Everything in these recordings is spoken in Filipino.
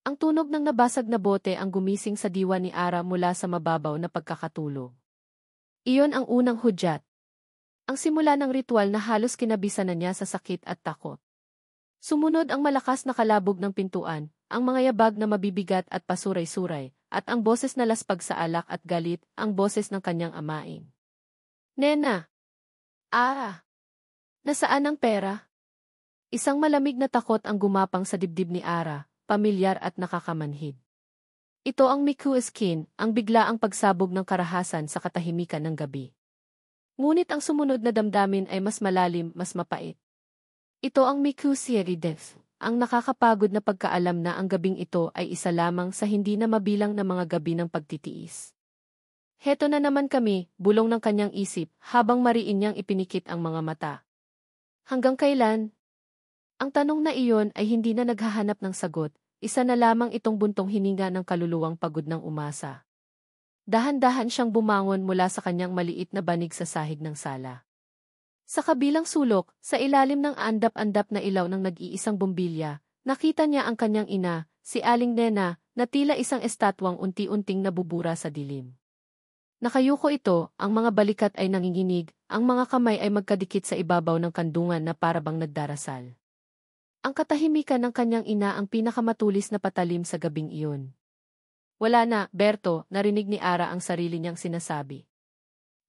Ang tunog ng nabasag na bote ang gumising sa diwa ni Ara mula sa mababaw na pagkakatulog. Iyon ang unang hudyat. Ang simula ng ritual na halos kinabisan na niya sa sakit at takot. Sumunod ang malakas na kalabog ng pintuan, ang mga yabag na mabibigat at pasuray-suray, at ang boses na laspag sa alak at galit, ang boses ng kanyang amain. Nena! Ara! Nasaan ang pera? Isang malamig na takot ang gumapang sa dibdib ni Ara, pamilyar at nakakamanhid. Ito ang Miku Skin, ang biglaang pagsabog ng karahasan sa katahimikan ng gabi. Ngunit ang sumunod na damdamin ay mas malalim, mas mapait. Ito ang Miku Death, ang nakakapagod na pagkaalam na ang gabing ito ay isa lamang sa hindi na mabilang na mga gabi ng pagtitiis. Heto na naman kami, bulong ng kanyang isip, habang mariin niyang ipinikit ang mga mata. Hanggang kailan? Ang tanong na iyon ay hindi na naghahanap ng sagot, isa na lamang itong buntong hininga ng kaluluwang pagod ng umasa. Dahan-dahan siyang bumangon mula sa kanyang maliit na banig sa sahig ng sala. Sa kabilang sulok, sa ilalim ng andap-andap na ilaw ng nag-iisang bombilya, nakita niya ang kanyang ina, si Aling Nena, na tila isang estatwang unti-unting nabubura sa dilim. Nakayuko ito, ang mga balikat ay nanginginig, ang mga kamay ay magkadikit sa ibabaw ng kandungan na parabang nagdarasal. Ang katahimikan ng kanyang ina ang pinakamatulis na patalim sa gabing iyon. Wala na, Berto, narinig ni Ara ang sarili niyang sinasabi.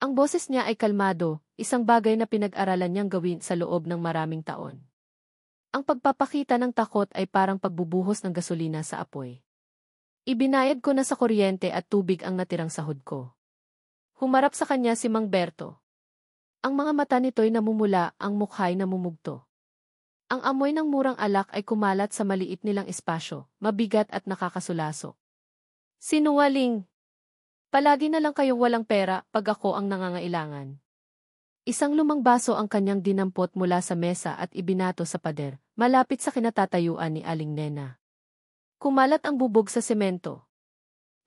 Ang boses niya ay kalmado, isang bagay na pinag-aralan niyang gawin sa loob ng maraming taon. Ang pagpapakita ng takot ay parang pagbubuhos ng gasolina sa apoy. Ibinayad ko na sa kuryente at tubig ang natirang sahod ko. Humarap sa kanya si Mang Berto. Ang mga mata nito'y namumula, ang mukha'y namumugto. Ang amoy ng murang alak ay kumalat sa maliit nilang espasyo, mabigat at nakakasulasok. Sinungaling! Palagi na lang kayong walang pera pag ako ang nangangailangan. Isang lumang baso ang kanyang dinampot mula sa mesa at ibinato sa pader, malapit sa kinatatayuan ni Aling Nena. Kumalat ang bubog sa semento.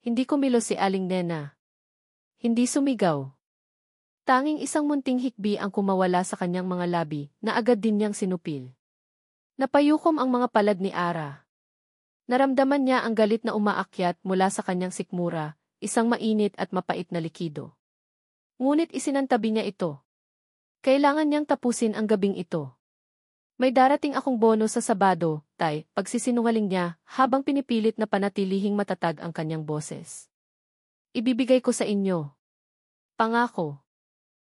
Hindi kumilos si Aling Nena. Hindi sumigaw. Tanging isang munting hikbi ang kumawala sa kanyang mga labi na agad din niyang sinupil. Napayukom ang mga palad ni Ara. Naramdaman niya ang galit na umaakyat mula sa kanyang sikmura, isang mainit at mapait na likido. Ngunit isinantabi niya ito. Kailangan niyang tapusin ang gabing ito. May darating akong bonus sa Sabado, Tay, pagsisinungaling niya, habang pinipilit na panatilihing matatag ang kanyang boses. Ibibigay ko sa inyo. Pangako.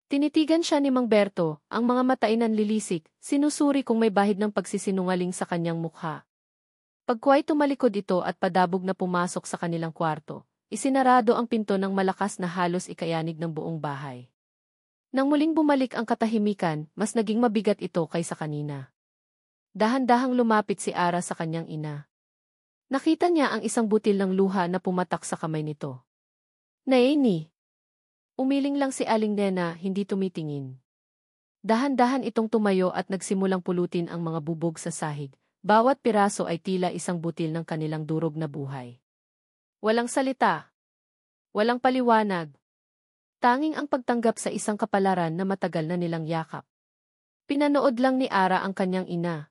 Tinitigan siya ni Mang Berto, ang mga mata ay nanlilisik, sinusuri kung may bahid ng pagsisinungaling sa kanyang mukha. Pagkuway tumalikod ito at padabog na pumasok sa kanilang kwarto, isinarado ang pinto ng malakas na halos ikayanig ng buong bahay. Nang muling bumalik ang katahimikan, mas naging mabigat ito kaysa kanina. Dahan-dahang lumapit si Ara sa kanyang ina. Nakita niya ang isang butil ng luha na pumatak sa kamay nito. Naini! Umiling lang si Aling Nena, hindi tumitingin. Dahan-dahan itong tumayo at nagsimulang pulutin ang mga bubog sa sahig. Bawat piraso ay tila isang butil ng kanilang durog na buhay. Walang salita. Walang paliwanag. Tanging ang pagtanggap sa isang kapalaran na matagal na nilang yakap. Pinanood lang ni Ara ang kanyang ina.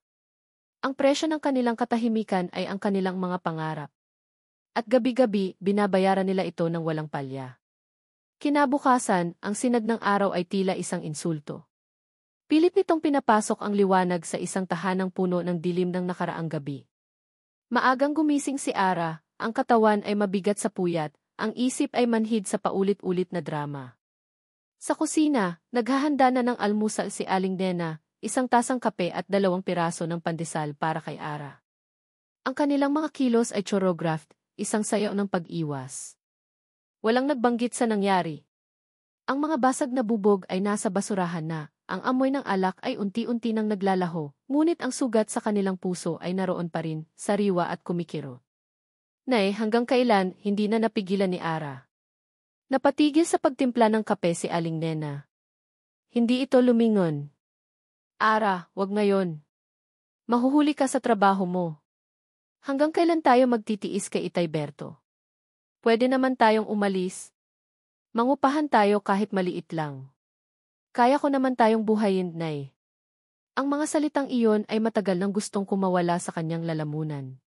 Ang presyo ng kanilang katahimikan ay ang kanilang mga pangarap. At gabi-gabi, binabayaran nila ito ng walang palya. Kinabukasan, ang sinag ng araw ay tila isang insulto. Pilit nitong pinapasok ang liwanag sa isang tahanang puno ng dilim ng nakaraang gabi. Maagang gumising si Ara, ang katawan ay mabigat sa puyat, ang isip ay manhid sa paulit-ulit na drama. Sa kusina, naghahanda na ng almusal si Aling Nena, isang tasang kape at 2 piraso ng pandesal para kay Ara. Ang kanilang mga kilos ay choreographed, isang sayaw ng pag-iwas. Walang nagbanggit sa nangyari. Ang mga basag na bubog ay nasa basurahan na, ang amoy ng alak ay unti-unti nang naglalaho, ngunit ang sugat sa kanilang puso ay naroon pa rin, sariwa at kumikiro. Nay, hanggang kailan, hindi na napigilan ni Ara. Napatigil sa pagtimpla ng kape si Aling Nena. Hindi ito lumingon. Ara, wag ngayon. Mahuhuli ka sa trabaho mo. Hanggang kailan tayo magtitiis kay Itay Berto? Pwede naman tayong umalis. Mangupahan tayo kahit maliit lang. Kaya ko naman tayong buhayin, Nay. Ang mga salitang iyon ay matagal nang gustong kumawala sa kanyang lalamunan.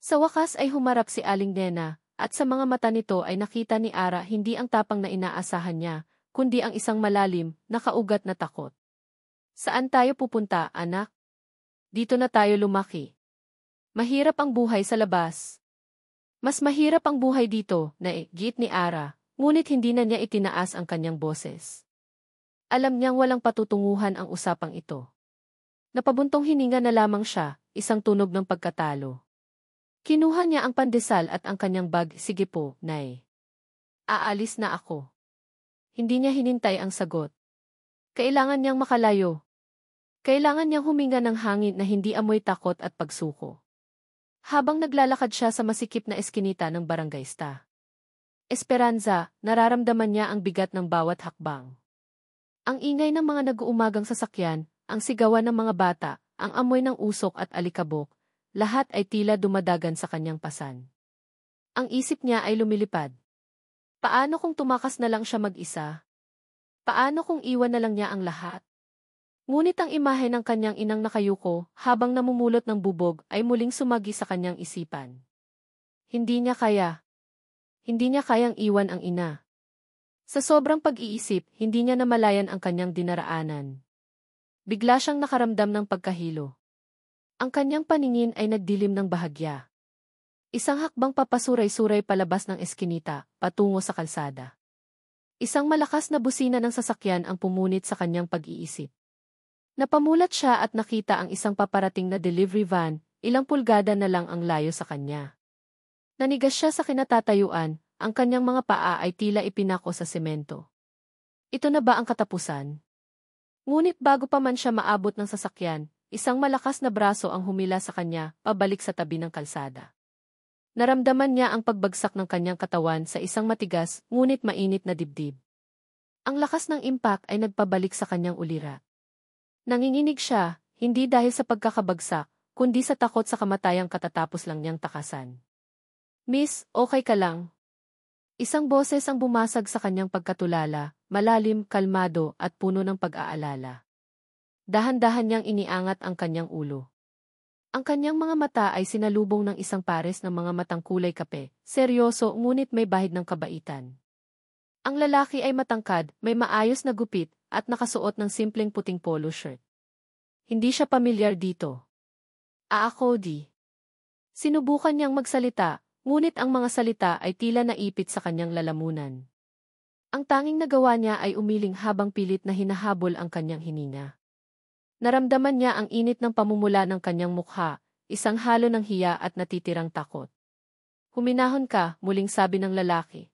Sa wakas ay humarap si Aling Nena, at sa mga mata nito ay nakita ni Ara hindi ang tapang na inaasahan niya, kundi ang isang malalim, nakaugat na takot. Saan tayo pupunta, anak? Dito na tayo lumaki. Mahirap ang buhay sa labas. Mas mahirap ang buhay dito, naigit ni Ara, ngunit hindi na niya itinaas ang kanyang boses. Alam niyang walang patutunguhan ang usapang ito. Napabuntong hininga na lamang siya, isang tunog ng pagkatalo. Kinuha niya ang pandesal at ang kanyang bag. Sige po, Nay. Aalis na ako. Hindi niya hinintay ang sagot. Kailangan niyang makalayo. Kailangan niyang huminga ng hangin na hindi amoy takot at pagsuko. Habang naglalakad siya sa masikip na eskinita ng Barangay Sta. Esperanza, nararamdaman niya ang bigat ng bawat hakbang. Ang ingay ng mga nag-uumagang sasakyan, ang sigawan ng mga bata, ang amoy ng usok at alikabok, lahat ay tila dumadagan sa kanyang pasan. Ang isip niya ay lumilipad. Paano kung tumakas na lang siya mag-isa? Paano kung iwan na lang niya ang lahat? Ngunit ang imahe ng kanyang inang nakayuko habang namumulot ng bubog ay muling sumagi sa kanyang isipan. Hindi niya kaya. Hindi niya kayang iwan ang ina. Sa sobrang pag-iisip, hindi niya namalayan ang kanyang dinaraanan. Bigla siyang nakaramdam ng pagkahilo. Ang kanyang paningin ay nagdilim ng bahagya. Isang hakbang papasuray-suray palabas ng eskinita, patungo sa kalsada. Isang malakas na busina ng sasakyan ang pumunit sa kanyang pag-iisip. Napamulat siya at nakita ang isang paparating na delivery van, ilang pulgada na lang ang layo sa kanya. Nanigas siya sa kinatatayuan, ang kanyang mga paa ay tila ipinako sa semento. Ito na ba ang katapusan? Ngunit bago pa man siya maabot ng sasakyan, isang malakas na braso ang humila sa kanya, pabalik sa tabi ng kalsada. Naramdaman niya ang pagbagsak ng kanyang katawan sa isang matigas, ngunit mainit na dibdib. Ang lakas ng impact ay nagpabalik sa kanyang ulirat. Nanginginig siya, hindi dahil sa pagkakabagsak, kundi sa takot sa kamatayang katatapos lang niyang takasan. Miss, okay ka lang? Isang boses ang bumasag sa kanyang pagkatulala, malalim, kalmado at puno ng pag-aalala. Dahan-dahan niyang iniangat ang kanyang ulo. Ang kanyang mga mata ay sinalubong ng isang pares ng mga matang kulay kape, seryoso ngunit may bahid ng kabaitan. Ang lalaki ay matangkad, may maayos na gupit, at nakasuot ng simpleng puting polo shirt. Hindi siya pamilyar dito. Ako di. Sinubukan niyang magsalita, ngunit ang mga salita ay tila naipit sa kanyang lalamunan. Ang tanging nagawa niya ay umiling habang pilit na hinahabol ang kanyang hininga. Naramdaman niya ang init ng pamumula ng kanyang mukha, isang halo ng hiya at natitirang takot. Huminahon ka, muling sabi ng lalaki.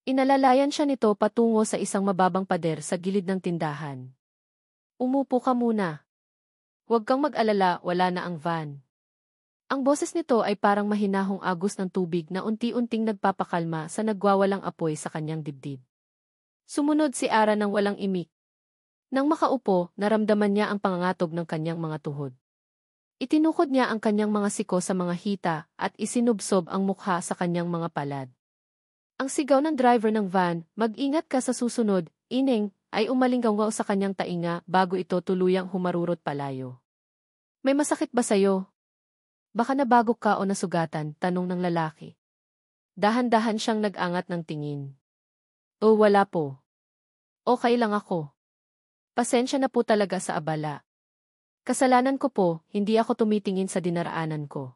Inalalayan siya nito patungo sa isang mababang pader sa gilid ng tindahan. Umupo ka muna. Huwag kang mag-alala, wala na ang van. Ang boses nito ay parang mahinahong agos ng tubig na unti-unting nagpapakalma sa nagwawalang apoy sa kanyang dibdib. Sumunod si Ara ng walang imik. Nang makaupo, naramdaman niya ang pangangatog ng kanyang mga tuhod. Itinukod niya ang kanyang mga siko sa mga hita at isinubsob ang mukha sa kanyang mga palad. Ang sigaw ng driver ng van, mag-ingat ka sa susunod, ineng, ay umalinggaw sa kanyang tainga bago ito tuluyang humarurot palayo. May masakit ba sa'yo? Baka nabagok ka o nasugatan, tanong ng lalaki. Dahan-dahan siyang nag-angat ng tingin. O wala po. Okay lang ako. Pasensya na po talaga sa abala. Kasalanan ko po, hindi ako tumitingin sa dinaraanan ko.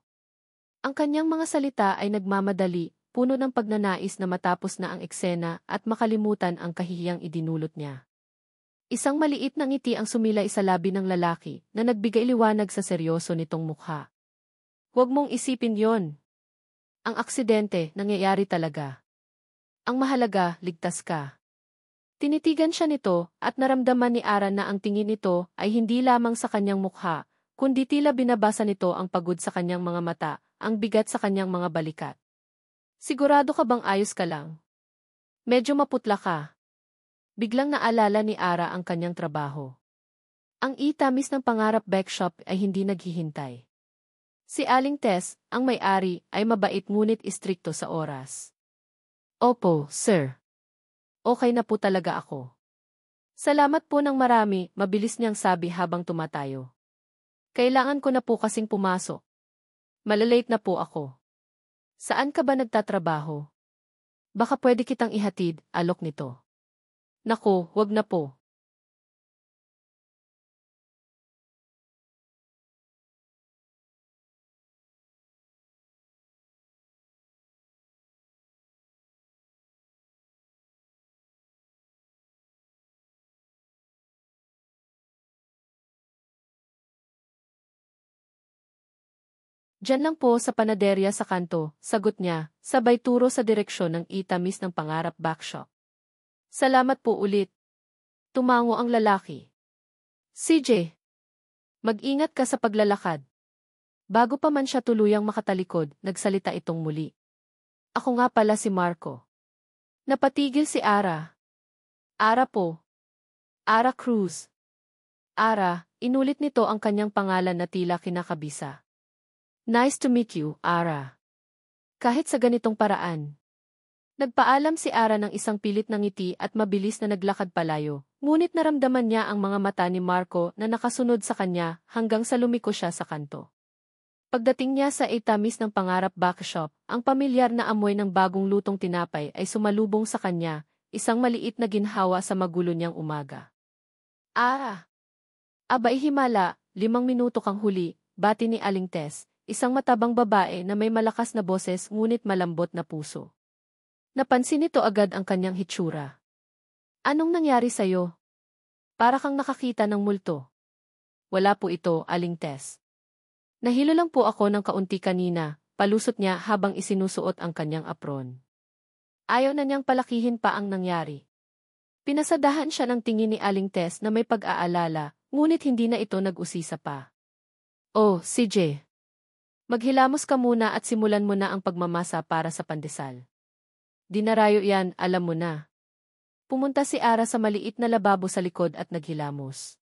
Ang kanyang mga salita ay nagmamadali, puno ng pagnanais na matapos na ang eksena at makalimutan ang kahihiyang idinulot niya. Isang maliit na ngiti ang sumilay sa labi ng lalaki na nagbigay liwanag sa seryoso nitong mukha. Huwag mong isipin yon. Ang aksidente, nangyayari talaga. Ang mahalaga, ligtas ka. Tinitigan siya nito at naramdaman ni Ara na ang tingin nito ay hindi lamang sa kanyang mukha, kundi tila binabasa nito ang pagod sa kanyang mga mata, ang bigat sa kanyang mga balikat. Sigurado ka bang ayos ka lang? Medyo maputla ka. Biglang naalala ni Ara ang kanyang trabaho. Ang itamis ng Pangarap Bakeshop ay hindi naghihintay. Si Aling Tess, ang may-ari, ay mabait ngunit istrikto sa oras. Opo, sir. Okay na po talaga ako. Salamat po ng marami, mabilis niyang sabi habang tumatayo. Kailangan ko na po kasing pumasok. Malalate na po ako. Saan ka ba nagtatrabaho? Baka pwede kitang ihatid, alok nito. Naku, wag na po. Diyan lang po sa panaderya sa kanto, sagot niya, sabay turo sa direksyon ng itamis ng pangarap backshop. Salamat po ulit. Tumango ang lalaki. CJ, mag-ingat ka sa paglalakad. Bago pa man siya tuluyang makatalikod, nagsalita itong muli. Ako nga pala si Marco. Napatigil si Ara. Ara po. Ara Cruz. Ara, inulit nito ang kanyang pangalan na tila kinakabisa. Nice to meet you, Ara. Kahit sa ganitong paraan. Nagpaalam si Ara ng isang pilit na ngiti at mabilis na naglakad palayo, ngunit naramdaman niya ang mga mata ni Marco na nakasunod sa kanya hanggang sa lumiko siya sa kanto. Pagdating niya sa itamis ng pangarap backshop, ang pamilyar na amoy ng bagong lutong tinapay ay sumalubong sa kanya, isang maliit na ginhawa sa magulo niyang umaga. Ara! Abay himala, 5 minuto kang huli, bati ni Aling Tess. Isang matabang babae na may malakas na boses ngunit malambot na puso. Napansin nito agad ang kanyang hitsura. Anong nangyari sa'yo? Para kang nakakita ng multo. Wala po ito, Aling Tess. Nahilo lang po ako ng kaunti kanina, palusot niya habang isinusuot ang kanyang apron. Ayaw na niyang palakihin pa ang nangyari. Pinasadahan siya ng tingin ni Aling Tess na may pag-aalala, ngunit hindi na ito nag-usisa pa. Oh, CJ. Maghilamos ka muna at simulan mo na ang pagmamasa para sa pandesal. Dinarayo yan, alam mo na. Pumunta si Ara sa maliit na lababo sa likod at naghilamos.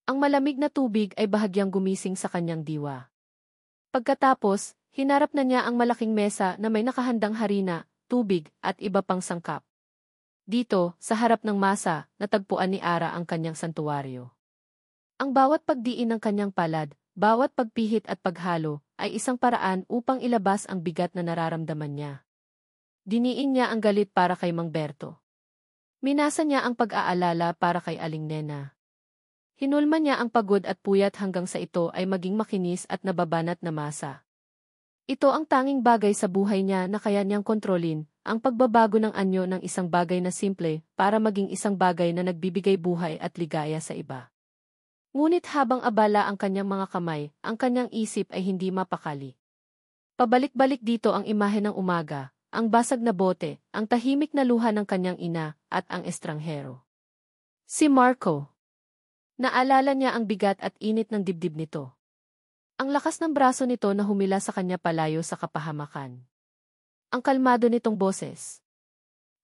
Ang malamig na tubig ay bahagyang gumising sa kanyang diwa. Pagkatapos, hinarap na niya ang malaking mesa na may nakahandang harina, tubig, at iba pang sangkap. Dito, sa harap ng masa, natagpuan ni Ara ang kanyang santuwaryo. Ang bawat pagdiin ng kanyang palad, bawat pagpihit at paghalo, ay isang paraan upang ilabas ang bigat na nararamdaman niya. Diniin niya ang galit para kay Mang Berto. Minasa niya ang pag-aalala para kay Aling Nena. Hinulma niya ang pagod at puyat hanggang sa ito ay maging makinis at nababanat na masa. Ito ang tanging bagay sa buhay niya na kaya niyang kontrolin, ang pagbabago ng anyo ng isang bagay na simple para maging isang bagay na nagbibigay buhay at ligaya sa iba. Ngunit habang abala ang kanyang mga kamay, ang kanyang isip ay hindi mapakali. Pabalik-balik dito ang imahe ng umaga, ang basag na bote, ang tahimik na luha ng kanyang ina, at ang estranghero. Si Marco. Naalala niya ang bigat at init ng dibdib nito. Ang lakas ng braso nito na humila sa kanya palayo sa kapahamakan. Ang kalmado nitong boses.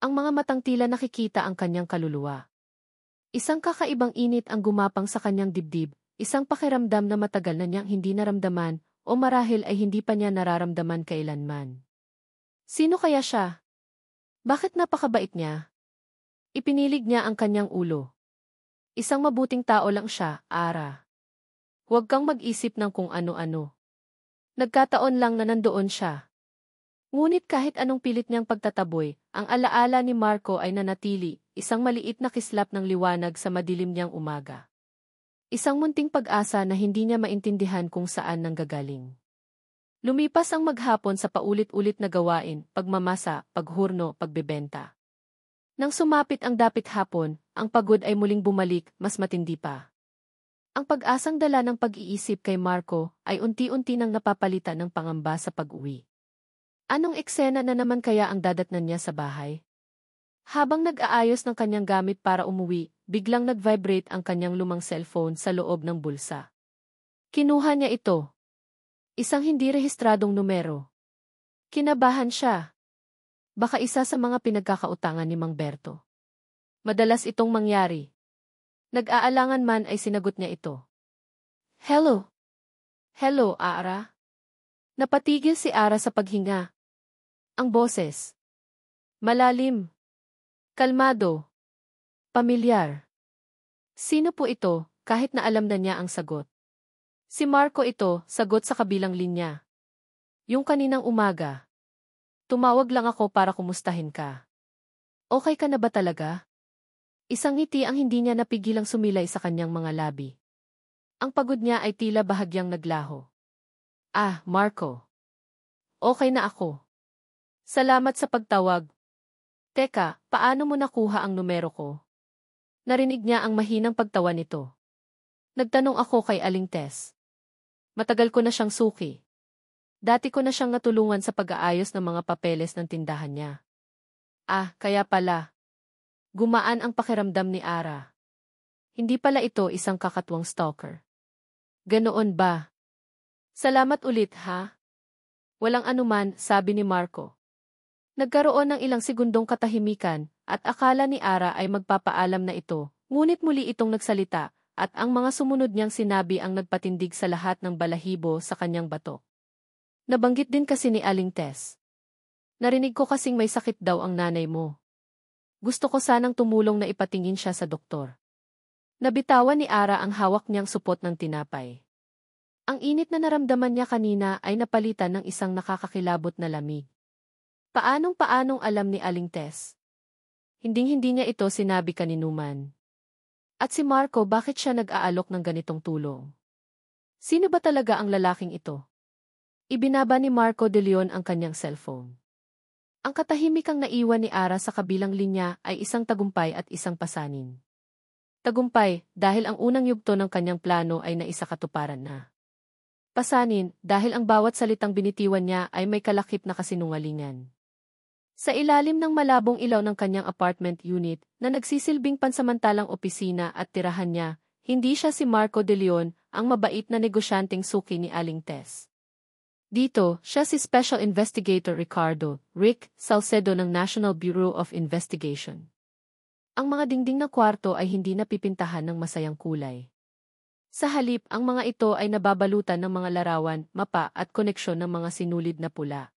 Ang mga matang tila nakikita ang kanyang kaluluwa. Isang kakaibang init ang gumapang sa kanyang dibdib, isang pakiramdam na matagal na niyang hindi naramdaman o marahil ay hindi pa niya nararamdaman kailanman. Sino kaya siya? Bakit napakabait niya? Ipinilig niya ang kanyang ulo. Isang mabuting tao lang siya, Ara. Huwag kang mag-isip ng kung ano-ano. Nagkataon lang na nandoon siya. Ngunit kahit anong pilit niyang pagtataboy, ang alaala ni Marco ay nanatili, isang maliit na kislap ng liwanag sa madilim niyang umaga. Isang munting pag-asa na hindi niya maintindihan kung saan nanggagaling. Lumipas ang maghapon sa paulit-ulit na gawain, pagmamasa, paghurno, pagbebenta. Nang sumapit ang dapit hapon, ang pagod ay muling bumalik, mas matindi pa. Ang pag-asang dala ng pag-iisip kay Marco ay unti-unti nang napapalitan ng pangamba sa pag-uwi. Anong eksena na naman kaya ang dadatnan niya sa bahay? Habang nag-aayos ng kanyang gamit para umuwi, biglang nag-vibrate ang kanyang lumang cellphone sa loob ng bulsa. Kinuha niya ito. Isang hindi rehistradong numero. Kinabahan siya. Baka isa sa mga pinagkakautangan ni Mang Berto. Madalas itong mangyari. Nag-aalangan man ay sinagot niya ito. Hello? Hello, Ara? Napatigil si Ara sa paghinga. Ang boses. Malalim. Kalmado. Pamilyar. Sino po ito, kahit na alam na niya ang sagot? Si Marco ito, sagot sa kabilang linya. Yung kaninang umaga. Tumawag lang ako para kumustahin ka. Okay ka na ba talaga? Isang ngiti ang hindi niya napigilang sumilay sa kanyang mga labi. Ang pagod niya ay tila bahagyang naglaho. Ah, Marco. Okay na ako. Salamat sa pagtawag. Teka, paano mo nakuha ang numero ko? Narinig niya ang mahinang pagtawa nito. Nagtanong ako kay Aling Tess. Matagal ko na siyang suki. Dati ko na siyang natulungan sa pag-aayos ng mga papeles ng tindahan niya. Ah, kaya pala. Gumaan ang pakiramdam ni Ara. Hindi pala ito isang kakatwang stalker. Ganoon ba? Salamat ulit ha? Walang anuman, sabi ni Marco. Nagkaroon ng ilang segundong katahimikan, at akala ni Ara ay magpapaalam na ito, ngunit muli itong nagsalita, at ang mga sumunod niyang sinabi ang nagpatindig sa lahat ng balahibo sa kanyang batok. Nabanggit din kasi ni Aling Tess. Narinig ko kasing may sakit daw ang nanay mo. Gusto ko sanang tumulong na ipatingin siya sa doktor. Nabitawan ni Ara ang hawak niyang supot ng tinapay. Ang init na naramdaman niya kanina ay napalitan ng isang nakakakilabot na lamig. Paanong alam ni Aling Tess? Hinding-hindi niya ito sinabi kaninuman. At si Marco, bakit siya nag-aalok ng ganitong tulong? Sino ba talaga ang lalaking ito? Ibinaba ni Marco de Leon ang kanyang cellphone. Ang katahimikang naiwan ni Ara sa kabilang linya ay isang tagumpay at isang pasanin. Tagumpay, dahil ang unang yugto ng kanyang plano ay naisakatuparan na. Pasanin, dahil ang bawat salitang binitiwan niya ay may kalakip na kasinungalingan. Sa ilalim ng malabong ilaw ng kanyang apartment unit na nagsisilbing pansamantalang opisina at tirahan niya, hindi siya si Marco de Leon, ang mabait na negosyanteng suki ni Aling Tess. Dito, siya si Special Investigator Rick Salcedo ng National Bureau of Investigation. Ang mga dingding na kwarto ay hindi napipintahan ng masayang kulay. Sa halip, ang mga ito ay nababalutan ng mga larawan, mapa at koneksyon ng mga sinulid na pula.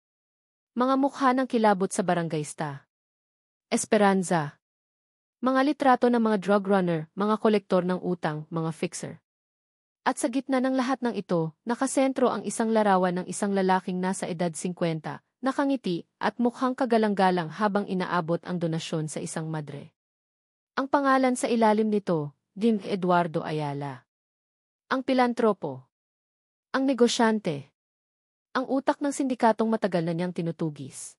Mga mukha ng kilabot sa barangayista. Esperanza. Mga litrato ng mga drug runner, mga kolektor ng utang, mga fixer. At sa gitna ng lahat ng ito, nakasentro ang isang larawan ng isang lalaking nasa edad 50, nakangiti, at mukhang kagalang-galang habang inaabot ang donasyon sa isang madre. Ang pangalan sa ilalim nito, Dim Eduardo Ayala. Ang pilantropo. Ang negosyante. Ang utak ng sindikatong matagal na niyang tinutugis.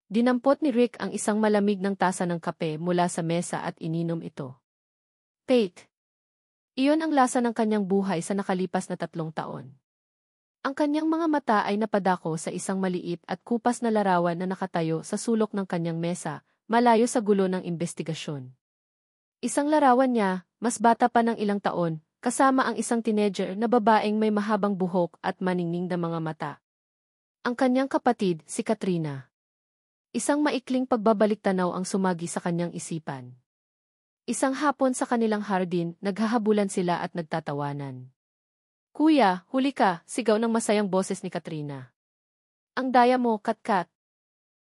Dinampot ni Rick ang isang malamig ng tasa ng kape mula sa mesa at ininom ito. Pate. Iyon ang lasa ng kanyang buhay sa nakalipas na 3 taon. Ang kanyang mga mata ay napadako sa isang maliit at kupas na larawan na nakatayo sa sulok ng kanyang mesa, malayo sa gulo ng investigasyon. Isang larawan niya, mas bata pa ng ilang taon, kasama ang isang teenager na babaeng may mahabang buhok at maningning na mga mata. Ang kanyang kapatid, si Katrina. Isang maikling pagbabalik-tanaw ang sumagi sa kanyang isipan. Isang hapon sa kanilang hardin, naghahabulan sila at nagtatawanan. Kuya, huli ka, sigaw ng masayang boses ni Katrina. Ang daya mo, Kat-Kat.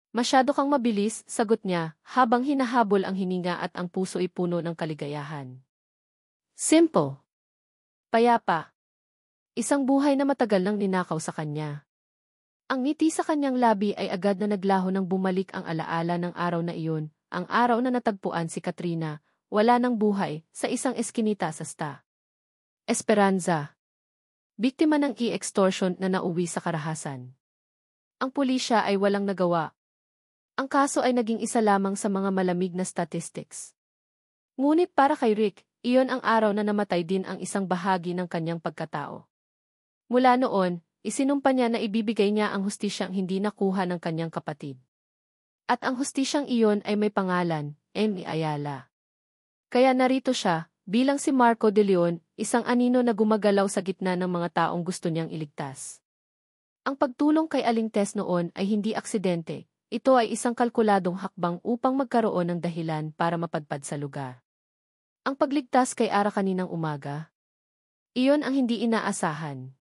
Masyado kang mabilis, sagot niya, habang hinahabol ang hininga at ang puso ay puno ng kaligayahan. Simple. Payapa. Isang buhay na matagal nang ninakaw sa kanya. Ang ngiti sa kanyang labi ay agad na naglaho nang bumalik ang alaala ng araw na iyon, ang araw na natagpuan si Katrina, wala ng buhay, sa isang eskinita sa Sta. Esperanza. Biktima ng e-extortion na nauwi sa karahasan. Ang pulisya ay walang nagawa. Ang kaso ay naging isa lamang sa mga malamig na statistics. Ngunit para kay Rick, iyon ang araw na namatay din ang isang bahagi ng kanyang pagkatao. Mula noon, isinumpa niya na ibibigay niya ang hustisyang hindi nakuha ng kanyang kapatid. At ang hustisyang iyon ay may pangalan, M. Ayala. Kaya narito siya, bilang si Marco de Leon, isang anino na gumagalaw sa gitna ng mga taong gusto niyang iligtas. Ang pagtulong kay Aling Tess noon ay hindi aksidente, ito ay isang kalkuladong hakbang upang magkaroon ng dahilan para mapadpad sa lugar. Ang pagligtas kay Ara kaninang umaga? Iyon ang hindi inaasahan.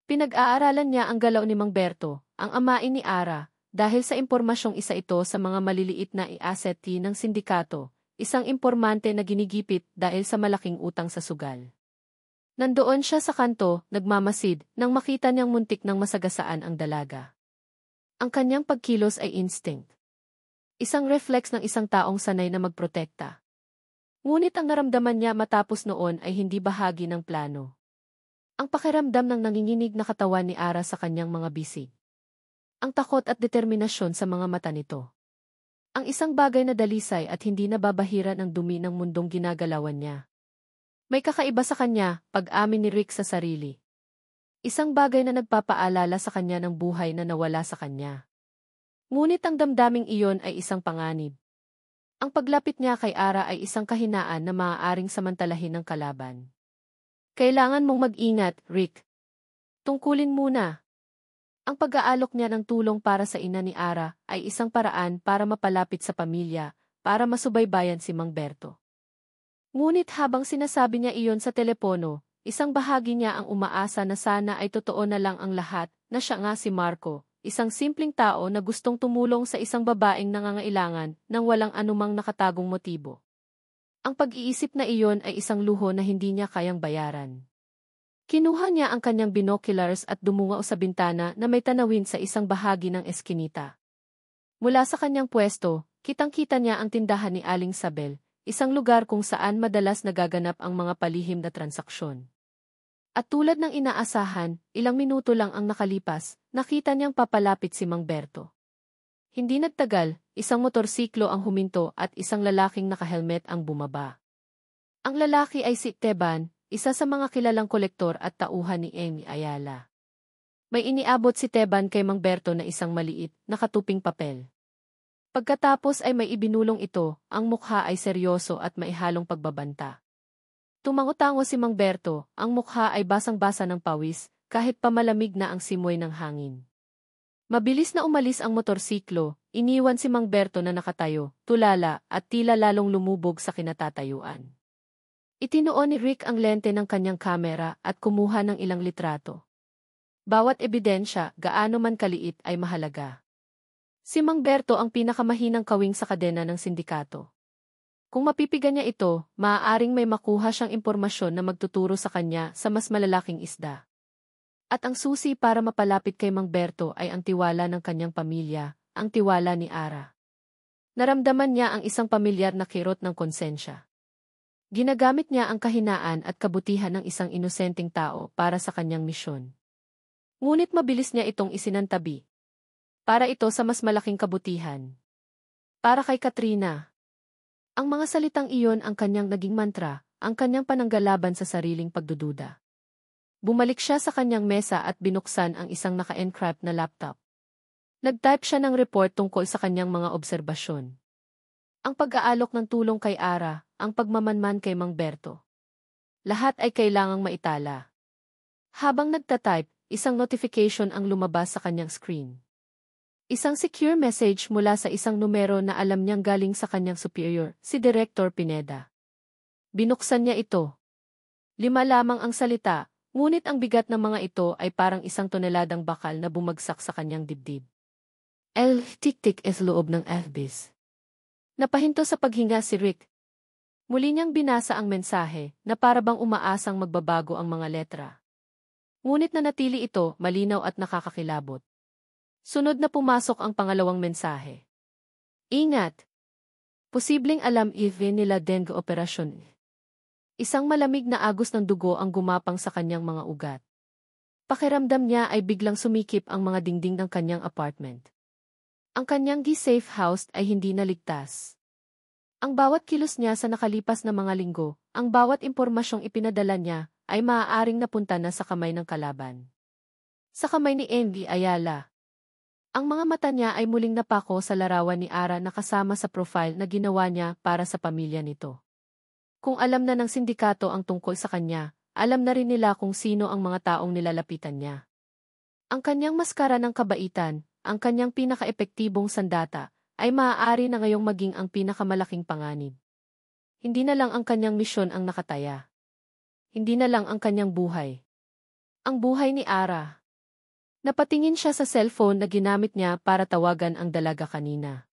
Pinag-aaralan niya ang galaw ni Mang Berto, ang amain ni Ara, dahil sa impormasyong isa ito sa mga maliliit na i-asset ng sindikato, isang impormante na ginigipit dahil sa malaking utang sa sugal. Nandoon siya sa kanto, nagmamasid, nang makita niyang muntik ng masagasaan ang dalaga. Ang kanyang pagkilos ay instinct. Isang reflex ng isang taong sanay na magprotekta. Ngunit ang naramdaman niya matapos noon ay hindi bahagi ng plano. Ang pakiramdam ng nanginginig na katawan ni Ara sa kanyang mga bisig. Ang takot at determinasyon sa mga mata nito. Ang isang bagay na dalisay at hindi nababahira ng dumi ng mundong ginagalawan niya. May kakaiba sa kanya, pag-amin ni Rick sa sarili. Isang bagay na nagpapaalala sa kanya ng buhay na nawala sa kanya. Ngunit ang damdaming iyon ay isang panganib. Ang paglapit niya kay Ara ay isang kahinaan na maaaring samantalahin ng kalaban. Kailangan mong mag-ingat, Rick. Tungkulin muna. Ang pag-aalok niya ng tulong para sa ina ni Ara ay isang paraan para mapalapit sa pamilya, para masubaybayan si Mang Berto. Ngunit habang sinasabi niya iyon sa telepono, isang bahagi niya ang umaasa na sana ay totoo na lang ang lahat, na siya nga si Marco, isang simpleng tao na gustong tumulong sa isang babaeng nangangailangan nang walang anumang nakatagong motibo. Ang pag-iisip na iyon ay isang luho na hindi niya kayang bayaran. Kinuha niya ang kanyang binoculars at dumungaw sa bintana na may tanawin sa isang bahagi ng eskinita. Mula sa kanyang pwesto, kitang-kita niya ang tindahan ni Aling Sabel, isang lugar kung saan madalas nagaganap ang mga palihim na transaksyon. At tulad ng inaasahan, ilang minuto lang ang nakalipas, nakita niyang papalapit si Mang Berto. Hindi nagtagal, isang motorsiklo ang huminto at isang lalaking nakahelmet ang bumaba. Ang lalaki ay si Teban, isa sa mga kilalang kolektor at tauhan ni Amy Ayala. May iniabot si Teban kay Mang Berto na isang maliit, nakatuping papel. Pagkatapos ay may ibinulong ito, ang mukha ay seryoso at maihalong pagbabanta. Tumango-tango si Mang Berto, ang mukha ay basang-basa ng pawis, kahit pamalamig na ang simoy ng hangin. Mabilis na umalis ang motorsiklo, iniwan si Mang Berto na nakatayo, tulala at tila lalong lumubog sa kinatatayuan. Itinuon ni Rick ang lente ng kanyang kamera at kumuha ng ilang litrato. Bawat ebidensya, gaano man kaliit ay mahalaga. Si Mang Berto ang pinakamahinang kawing sa kadena ng sindikato. Kung mapipigan niya ito, maaaring may makuha siyang impormasyon na magtuturo sa kanya sa mas malalaking isda. At ang susi para mapalapit kay Mang Berto ay ang tiwala ng kanyang pamilya, ang tiwala ni Ara. Naramdaman niya ang isang pamilyar na kirot ng konsensya. Ginagamit niya ang kahinaan at kabutihan ng isang inosenteng tao para sa kanyang misyon. Ngunit mabilis niya itong isinantabi. Para ito sa mas malaking kabutihan. Para kay Katrina. Ang mga salitang iyon ang kanyang naging mantra, ang kanyang pananggalaban sa sariling pagdududa. Bumalik siya sa kanyang mesa at binuksan ang isang naka-encrypt na laptop. Nag-type siya ng report tungkol sa kanyang mga obserbasyon. Ang pag-aalok ng tulong kay Ara, ang pagmamanman kay Mang Berto. Lahat ay kailangang maitala. Habang nagtatype, isang notification ang lumabas sa kanyang screen. Isang secure message mula sa isang numero na alam niyang galing sa kanyang superior, si Director Pineda. Binuksan niya ito. 5 lamang ang salita, ngunit ang bigat ng mga ito ay parang isang toneladang bakal na bumagsak sa kanyang dibdib. El tik-tik es loob ng FBs. Napahinto sa paghinga si Rick. Muli niyang binasa ang mensahe na para bang umaasang magbabago ang mga letra. Ngunit nanatili ito, malinaw at nakakakilabot. Sunod na pumasok ang pangalawang mensahe. Ingat! Posibleng alam nila dengue operasyon. Isang malamig na agos ng dugo ang gumapang sa kanyang mga ugat. Pakiramdam niya ay biglang sumikip ang mga dingding ng kanyang apartment. Ang kanyang safe house ay hindi naligtas. Ang bawat kilos niya sa nakalipas na mga linggo, ang bawat impormasyong ipinadala niya, ay maaaring napunta na sa kamay ng kalaban. Sa kamay ni Amy Ayala. Ang mga mata niya ay muling napako sa larawan ni Ara na kasama sa profile na ginawa niya para sa pamilya nito. Kung alam na ng sindikato ang tungkol sa kanya, alam na rin nila kung sino ang mga taong nilalapitan niya. Ang kanyang maskara ng kabaitan, ang kanyang pinaka-epektibong sandata, ay maaari na ngayong maging ang pinakamalaking panganib. Hindi na lang ang kanyang misyon ang nakataya. Hindi na lang ang kanyang buhay. Ang buhay ni Ara. Napatingin siya sa cellphone na ginamit niya para tawagan ang dalaga kanina.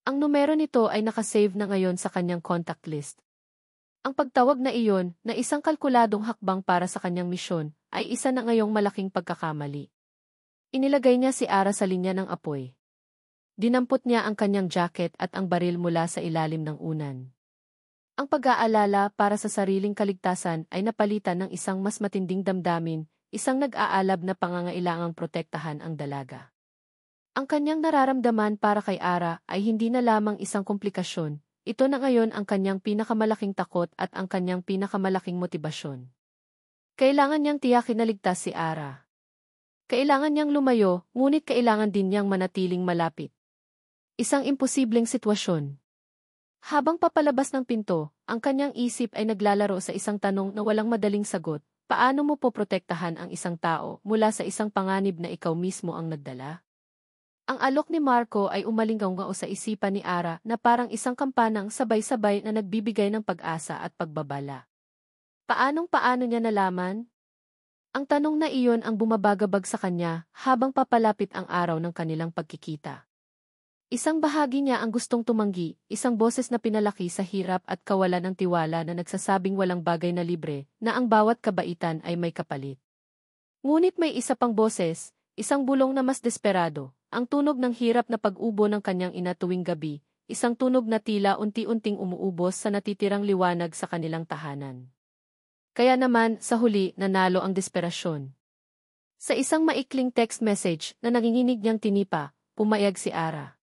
Ang numero nito ay nakasave na ngayon sa kanyang contact list. Ang pagtawag na iyon, na isang kalkuladong hakbang para sa kanyang misyon, ay isa na ngayong malaking pagkakamali. Inilagay niya si Ara sa linya ng apoy. Dinampot niya ang kanyang jacket at ang baril mula sa ilalim ng unan. Ang pag-aalala para sa sariling kaligtasan ay napalitan ng isang mas matinding damdamin, isang nag-aalab na pangangailangang protektahan ang dalaga. Ang kanyang nararamdaman para kay Ara ay hindi na lamang isang komplikasyon, ito na ngayon ang kanyang pinakamalaking takot at ang kanyang pinakamalaking motibasyon. Kailangan niyang tiyakin na ligtas si Ara. Kailangan niyang lumayo, ngunit kailangan din niyang manatiling malapit. Isang imposibleng sitwasyon. Habang papalabas ng pinto, ang kanyang isip ay naglalaro sa isang tanong na walang madaling sagot. Paano mo poprotektahan ang isang tao mula sa isang panganib na ikaw mismo ang nagdala? Ang alok ni Marco ay umalinggaw-ngao sa isipan ni Ara na parang isang kampanang sabay-sabay na nagbibigay ng pag-asa at pagbabala. Paanong-paano niya nalaman? Ang tanong na iyon ang bumabagabag sa kanya habang papalapit ang araw ng kanilang pagkikita. Isang bahagi niya ang gustong tumanggi, isang boses na pinalaki sa hirap at kawalan ng tiwala na nagsasabing walang bagay na libre, na ang bawat kabaitan ay may kapalit. Ngunit may isa pang boses, isang bulong na mas desperado, ang tunog ng hirap na pag-ubo ng kanyang ina tuwing gabi, isang tunog na tila unti-unting umuubos sa natitirang liwanag sa kanilang tahanan. Kaya naman, sa huli, nanalo ang desperasyon. Sa isang maikling text message na nanginginig niyang tinipa, pumayag si Ara.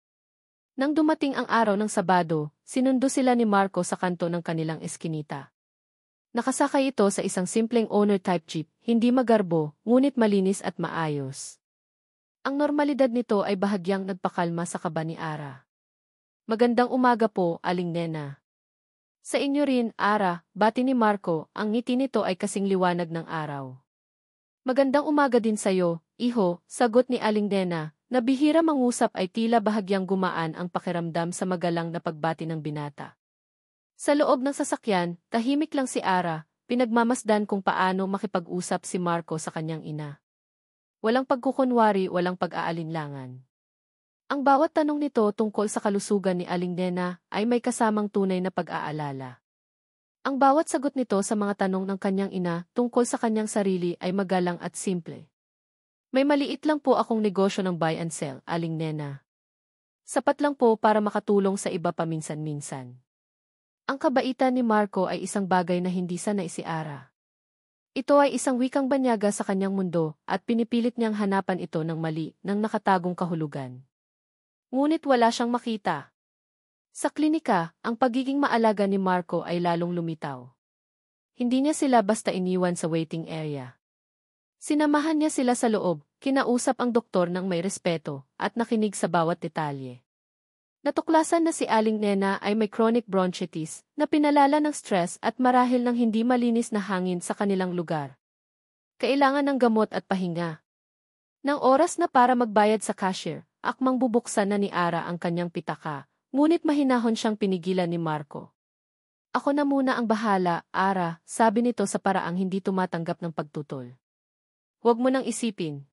Nang dumating ang araw ng Sabado, sinundo sila ni Marco sa kanto ng kanilang eskinita. Nakasakay ito sa isang simpleng owner-type jeep, hindi magarbo, ngunit malinis at maayos. Ang normalidad nito ay bahagyang nagpakalma sa kaba ni Ara. Magandang umaga po, Aling Nena. Sa inyo rin, Ara, bati ni Marco, ang ngiti nito ay kasing liwanag ng araw. Magandang umaga din sayo, iho, sagot ni Aling Nena. Na bihira mangusap ay tila bahagyang gumaan ang pakiramdam sa magalang na pagbati ng binata. Sa loob ng sasakyan, tahimik lang si Ara, pinagmamasdan kung paano makipag-usap si Marco sa kanyang ina. Walang pagkukunwari, walang pag-aalinlangan. Ang bawat tanong nito tungkol sa kalusugan ni Aling Nena ay may kasamang tunay na pag-aalala. Ang bawat sagot nito sa mga tanong ng kanyang ina tungkol sa kanyang sarili ay magalang at simple. May maliit lang po akong negosyo ng buy and sell, Aling Nena. Sapat lang po para makatulong sa iba paminsan-minsan. Ang kabaitan ni Marco ay isang bagay na hindi sanay si Ara. Ito ay isang wikang banyaga sa kanyang mundo at pinipilit niyang hanapan ito ng mali ng nakatagong kahulugan. Ngunit wala siyang makita. Sa klinika, ang pagiging maalaga ni Marco ay lalong lumitaw. Hindi niya sila basta iniwan sa waiting area. Sinamahan niya sila sa loob, kinausap ang doktor ng may respeto, at nakinig sa bawat detalye. Natuklasan na si Aling Nena ay may chronic bronchitis, na pinalala ng stress at marahil ng hindi malinis na hangin sa kanilang lugar. Kailangan ng gamot at pahinga. Nang oras na para magbayad sa cashier, akmang bubuksan na ni Ara ang kanyang pitaka, ngunit mahinahon siyang pinigilan ni Marco. Ako na muna ang bahala, Ara, sabi nito sa paraang hindi tumatanggap ng pagtutol. Huwag mo nang isipin.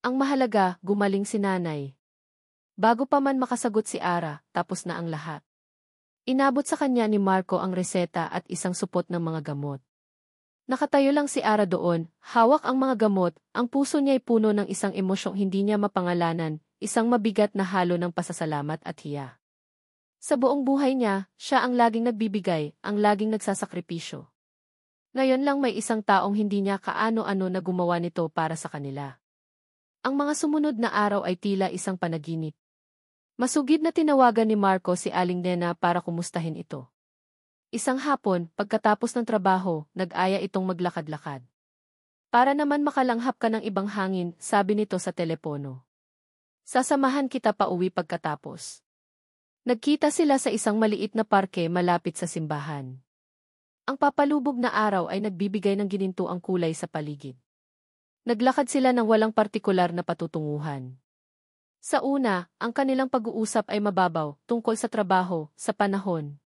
Ang mahalaga, gumaling si nanay. Bago pa man makasagot si Ara, tapos na ang lahat. Inabot sa kanya ni Marco ang reseta at isang supot ng mga gamot. Nakatayo lang si Ara doon, hawak ang mga gamot, ang puso niya ay puno ng isang emosyong hindi niya mapangalanan, isang mabigat na halo ng pasasalamat at hiya. Sa buong buhay niya, siya ang laging nagbibigay, ang laging nagsasakripisyo. Ngayon lang may isang taong hindi niya kaano-ano na gumawa nito para sa kanila. Ang mga sumunod na araw ay tila isang panaginip. Masugid na tinawagan ni Marco si Aling Nena para kumustahin ito. Isang hapon, pagkatapos ng trabaho, nag-aya itong maglakad-lakad. Para naman makalanghap ka ng ibang hangin, sabi nito sa telepono. Sasamahan kita pa uwi pagkatapos. Nagkita sila sa isang maliit na parke malapit sa simbahan. Ang papalubog na araw ay nagbibigay ng ginintuang kulay sa paligid. Naglakad sila ng walang partikular na patutunguhan. Sa una, ang kanilang pag-uusap ay mababaw, tungkol sa trabaho, sa panahon.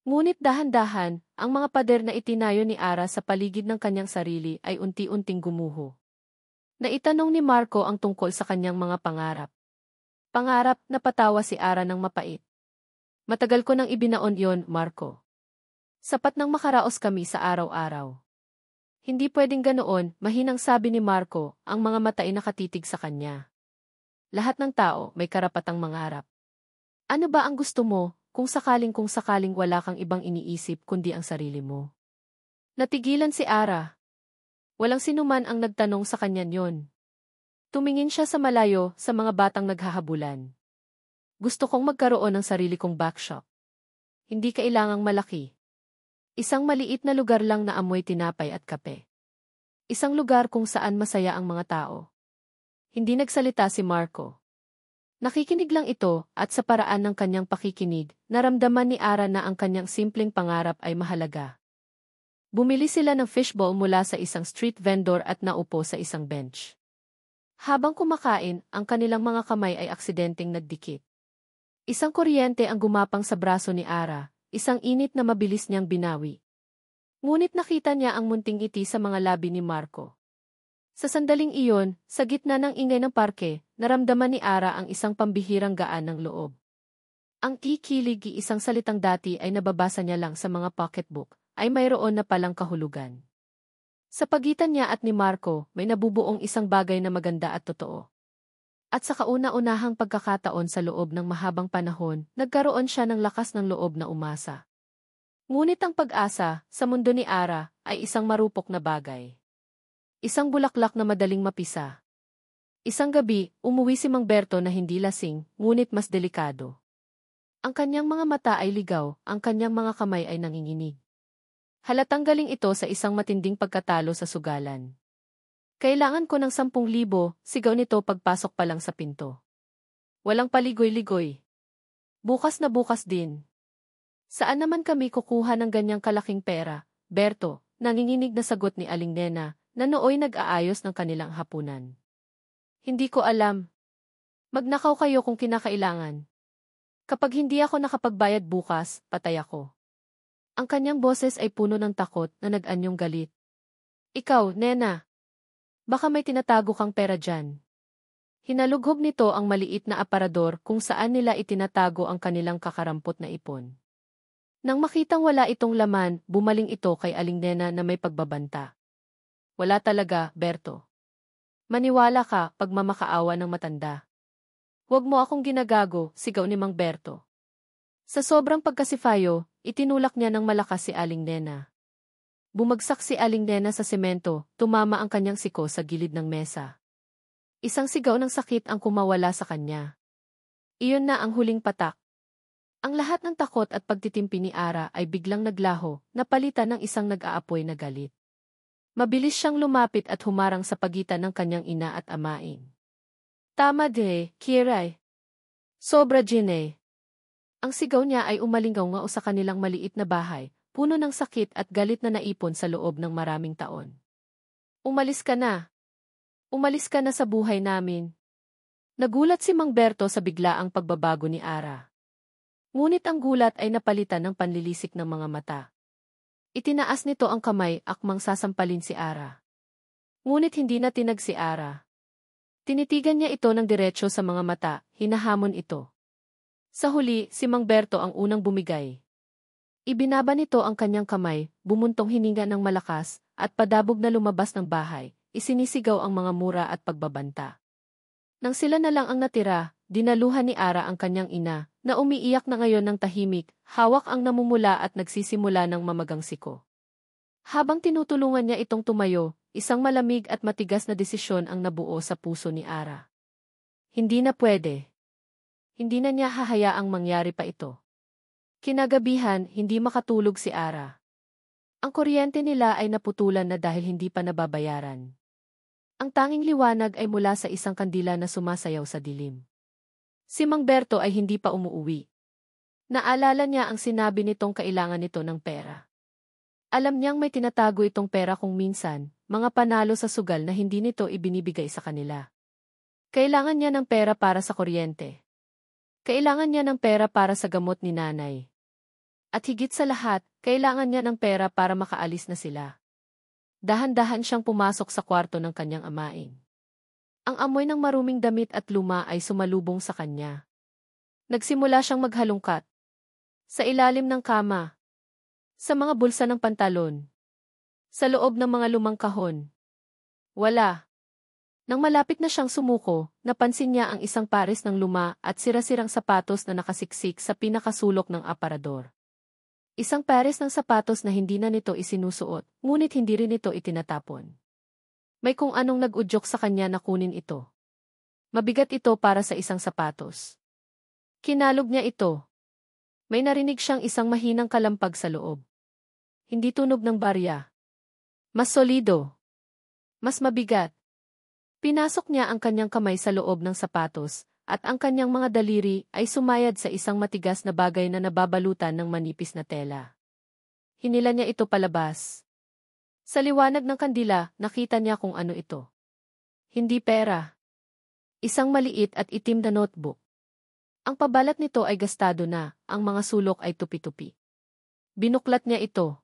Ngunit dahan-dahan, ang mga pader na itinayo ni Ara sa paligid ng kanyang sarili ay unti-unting gumuho. Naitanong ni Marco ang tungkol sa kanyang mga pangarap. Pangarap na patawa si Ara ng mapait. Matagal ko nang ibinaon yon, Marco. Sapat nang makaraos kami sa araw-araw. Hindi pwedeng ganoon, mahinang sabi ni Marco, ang mga mata ay nakatitig sa kanya. Lahat ng tao may karapatang mangarap. Ano ba ang gusto mo, kung sakaling wala kang ibang iniisip kundi ang sarili mo? Natigilan si Ara. Walang sinuman ang nagtanong sa kanya yon. Tumingin siya sa malayo sa mga batang naghahabulan. Gusto kong magkaroon ng sarili kong backshop. Hindi kailangang malaki. Isang maliit na lugar lang na amoy tinapay at kape. Isang lugar kung saan masaya ang mga tao. Hindi nagsalita si Marco. Nakikinig lang ito at sa paraan ng kanyang pakikinig, naramdaman ni Ara na ang kanyang simpleng pangarap ay mahalaga. Bumili sila ng fishbowl mula sa isang street vendor at naupo sa isang bench. Habang kumakain, ang kanilang mga kamay ay aksidenteng nagdikit. Isang kuryente ang gumapang sa braso ni Ara, isang init na mabilis niyang binawi. Ngunit nakita niya ang munting ngiti sa mga labi ni Marco. Sa sandaling iyon, sa gitna ng ingay ng parke, naramdaman ni Ara ang isang pambihirang gaan ng loob. Ang kikilig, isang salitang dati ay nababasa niya lang sa mga pocketbook, ay mayroon na palang kahulugan. Sa pagitan niya at ni Marco, may nabubuong isang bagay na maganda at totoo. At sa kauna-unahang pagkakataon sa loob ng mahabang panahon, nagkaroon siya ng lakas ng loob na umasa. Ngunit ang pag-asa, sa mundo ni Ara, ay isang marupok na bagay. Isang bulaklak na madaling mapisa. Isang gabi, umuwi si Mang Berto na hindi lasing, ngunit mas delikado. Ang kanyang mga mata ay ligaw, ang kanyang mga kamay ay nanginginig. Halatang galing ito sa isang matinding pagkatalo sa sugalan. Kailangan ko ng 10,000, sigaw nito pagpasok pa lang sa pinto. Walang paligoy-ligoy. Bukas na bukas din. Saan naman kami kukuha ng ganyang kalaking pera, Berto? Nanginginig na sagot ni Aling Nena, na nooy nag-aayos ng kanilang hapunan. Hindi ko alam. Magnakaw kayo kung kinakailangan. Kapag hindi ako nakapagbayad bukas, patay ako. Ang kanyang boses ay puno ng takot na nag-anyong galit. Ikaw, Nena. Baka may tinatago kang pera dyan. Hinalughob nito ang maliit na aparador kung saan nila itinatago ang kanilang kakarampot na ipon. Nang makitang wala itong laman, bumaling ito kay Aling Nena na may pagbabanta. Wala talaga, Berto. Maniwala ka, pagmamakaawa ng matanda. Huwag mo akong ginagago, sigaw ni Mang Berto. Sa sobrang pagkasifayo, itinulak niya ng malakas si Aling Nena. Bumagsak si Aling Nena sa semento, tumama ang kanyang siko sa gilid ng mesa. Isang sigaw ng sakit ang kumawala sa kanya. Iyon na ang huling patak. Ang lahat ng takot at pagtitimpi ni Ara ay biglang naglaho, napalitan ng isang nag-aapoy na galit. Mabilis siyang lumapit at humarang sa pagitan ng kanyang ina at amain. Tama de, Kiray. Sobra Jine. Ang sigaw niya ay umalingaw sa kanilang maliit na bahay, puno ng sakit at galit na naipon sa loob ng maraming taon. Umalis ka na. Umalis ka na sa buhay namin. Nagulat si Mang Berto sa biglaang pagbabago ni Ara. Ngunit ang gulat ay napalitan ng panlilisik ng mga mata. Itinaas nito ang kamay, akmang sasampalin si Ara. Ngunit hindi na tinag si Ara. Tinitigan niya ito ng diretsyo sa mga mata, hinahamon ito. Sa huli, si Mang Berto ang unang bumigay. Ibinaba nito ang kanyang kamay, bumuntong hininga ng malakas, at padabog na lumabas ng bahay, isinisigaw ang mga mura at pagbabanta. Nang sila na lang ang natira, dinaluhan ni Ara ang kanyang ina, na umiiyak na ngayon ng tahimik, hawak ang namumula at nagsisimula ng mamagang siko. Habang tinutulungan niya itong tumayo, isang malamig at matigas na desisyon ang nabuo sa puso ni Ara. Hindi na pwede. Hindi na niya hahayaang mangyari pa ito. Kinagabihan, hindi makatulog si Ara. Ang kuryente nila ay naputulan na dahil hindi pa nababayaran. Ang tanging liwanag ay mula sa isang kandila na sumasayaw sa dilim. Si Mang Berto ay hindi pa umuuwi. Naalala niya ang sinabi nitong kailangan nito ng pera. Alam niyang may tinatago itong pera kung minsan, mga panalo sa sugal na hindi nito ibinibigay sa kanila. Kailangan niya ng pera para sa kuryente. Kailangan niya ng pera para sa gamot ni nanay. At higit sa lahat, kailangan niya ng pera para makaalis na sila. Dahan-dahan siyang pumasok sa kwarto ng kanyang amain. Ang amoy ng maruming damit at luma ay sumalubong sa kanya. Nagsimula siyang maghalungkat. Sa ilalim ng kama. Sa mga bulsa ng pantalon. Sa loob ng mga lumang kahon. Wala. Nang malapit na siyang sumuko, napansin niya ang isang pares ng luma at sira-sirang sapatos na nakasiksik sa pinakasulok ng aparador. Isang pares ng sapatos na hindi na nito isinusuot, ngunit hindi rin ito itinatapon. May kung anong nag-udyok sa kanya na kunin ito. Mabigat ito para sa isang sapatos. Kinalog niya ito. May narinig siyang isang mahinang kalampag sa loob. Hindi tunog ng barya. Mas solido. Mas mabigat. Pinasok niya ang kanyang kamay sa loob ng sapatos, at ang kanyang mga daliri ay sumayad sa isang matigas na bagay na nababalutan ng manipis na tela. Hinila niya ito palabas. Sa liwanag ng kandila, nakita niya kung ano ito. Hindi pera. Isang maliit at itim na notebook. Ang pabalat nito ay gastado na, ang mga sulok ay tupi-tupi. Binuklat niya ito.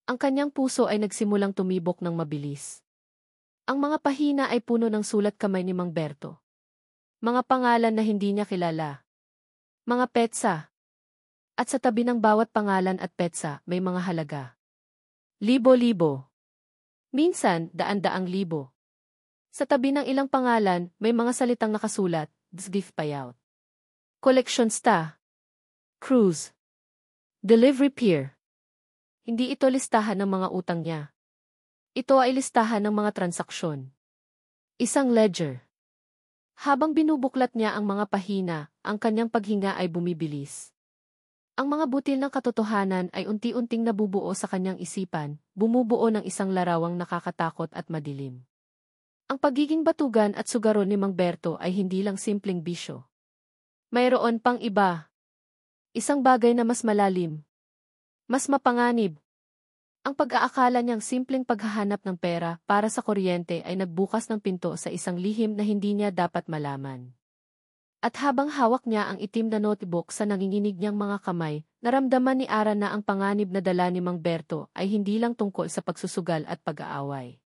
Ang kanyang puso ay nagsimulang tumibok ng mabilis. Ang mga pahina ay puno ng sulat kamay ni Mang Berto. Mga pangalan na hindi niya kilala. Mga petsa. At sa tabi ng bawat pangalan at petsa may mga halaga. Libo-libo. Minsan, daan-daang libo. Sa tabi ng ilang pangalan, may mga salitang nakasulat, "This gift payout." Collectionista. Cruise. Delivery peer. Hindi ito listahan ng mga utang niya. Ito ay listahan ng mga transaksyon. Isang ledger. Habang binubuklat niya ang mga pahina, ang kanyang paghinga ay bumibilis. Ang mga butil ng katotohanan ay unti-unting nabubuo sa kanyang isipan, bumubuo ng isang larawang nakakatakot at madilim. Ang pagiging batugan at sugaron ni Mang Berto ay hindi lang simpleng bisyo. Mayroon pang iba. Isang bagay na mas malalim. Mas mapanganib. Ang pag-aakala niyang simpleng paghahanap ng pera para sa kuryente ay nagbukas ng pinto sa isang lihim na hindi niya dapat malaman. At habang hawak niya ang itim na notebook sa nanginginig niyang mga kamay, naramdaman ni Ara na ang panganib na dala ni Mang Berto ay hindi lang tungkol sa pagsusugal at pag-aaway.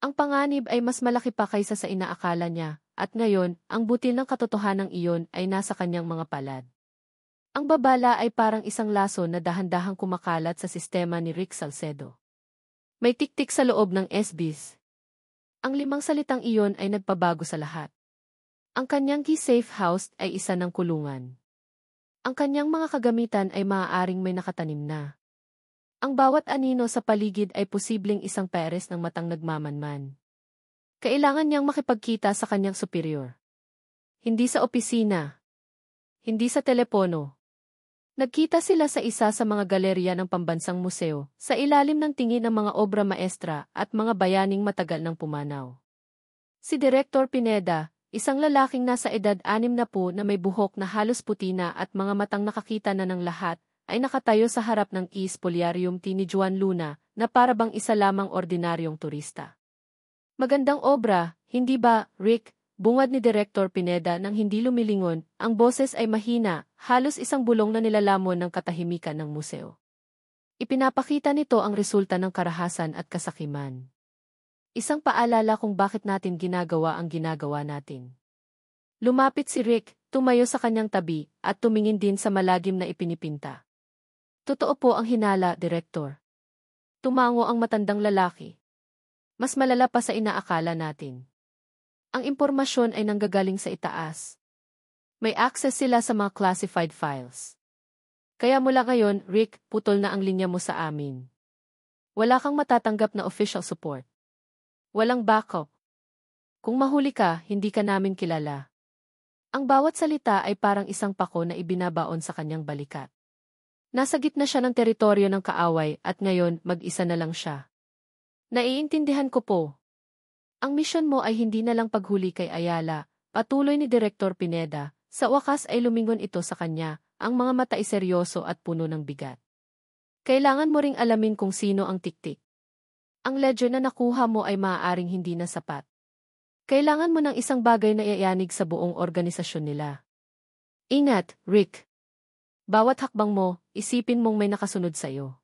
Ang panganib ay mas malaki pa kaysa sa inaakala niya, at ngayon, ang butil ng katotohanang iyon ay nasa kanyang mga palad. Ang babala ay parang isang laso na dahan-dahang kumakalat sa sistema ni Rick Salcedo. May tiktik sa loob ng SBs. Ang 5 salitang iyon ay nagpabago sa lahat. Ang kanyang key safe house ay isa ng kulungan. Ang kanyang mga kagamitan ay maaaring may nakatanim na. Ang bawat anino sa paligid ay posibleng isang peres ng matang nagmamanman. Kailangan niyang makipagkita sa kanyang superior. Hindi sa opisina. Hindi sa telepono. Nagkita sila sa isa sa mga galerya ng pambansang museo, sa ilalim ng tingin ng mga obra maestra at mga bayaning matagal ng pumanaw. Si Director Pineda, isang lalaking nasa edad 60 na may buhok na halos puti na at mga matang nakakita na ng lahat, ay nakatayo sa harap ng Spoliarium ni Juan Luna, na parabang isa lamang ordinaryong turista. Magandang obra, hindi ba, Rick? Bungad ni Director Pineda nang hindi lumilingon, ang boses ay mahina, halos isang bulong na nilalamon ng katahimikan ng museo. Ipinapakita nito ang resulta ng karahasan at kasakiman. Isang paalala kung bakit natin ginagawa ang ginagawa natin. Lumapit si Rick, tumayo sa kanyang tabi, at tumingin din sa malagim na ipinipinta. Totoo po ang hinala, Direktor. Tumango ang matandang lalaki. Mas malala pa sa inaakala natin. Ang impormasyon ay nanggagaling sa itaas. May access sila sa mga classified files. Kaya mula ngayon, Rick, putol na ang linya mo sa amin. Wala kang matatanggap na official support. Walang backup. Kung mahuli ka, hindi ka namin kilala. Ang bawat salita ay parang isang pako na ibinabaon sa kanyang balikat. Nasa gitna siya ng teritoryo ng kaaway at ngayon mag-isa na lang siya. Naiintindihan ko po. Ang misyon mo ay hindi na lang paghuli kay Ayala, patuloy ni Direktor Pineda. Sa wakas ay lumingon ito sa kanya, ang mga mata ay seryoso at puno ng bigat. Kailangan mo ring alamin kung sino ang tiktik. Ang ledger na nakuha mo ay maaaring hindi na sapat. Kailangan mo ng isang bagay na iayanig sa buong organisasyon nila. Ingat, Rick. Bawat hakbang mo, isipin mong may nakasunod sa'yo.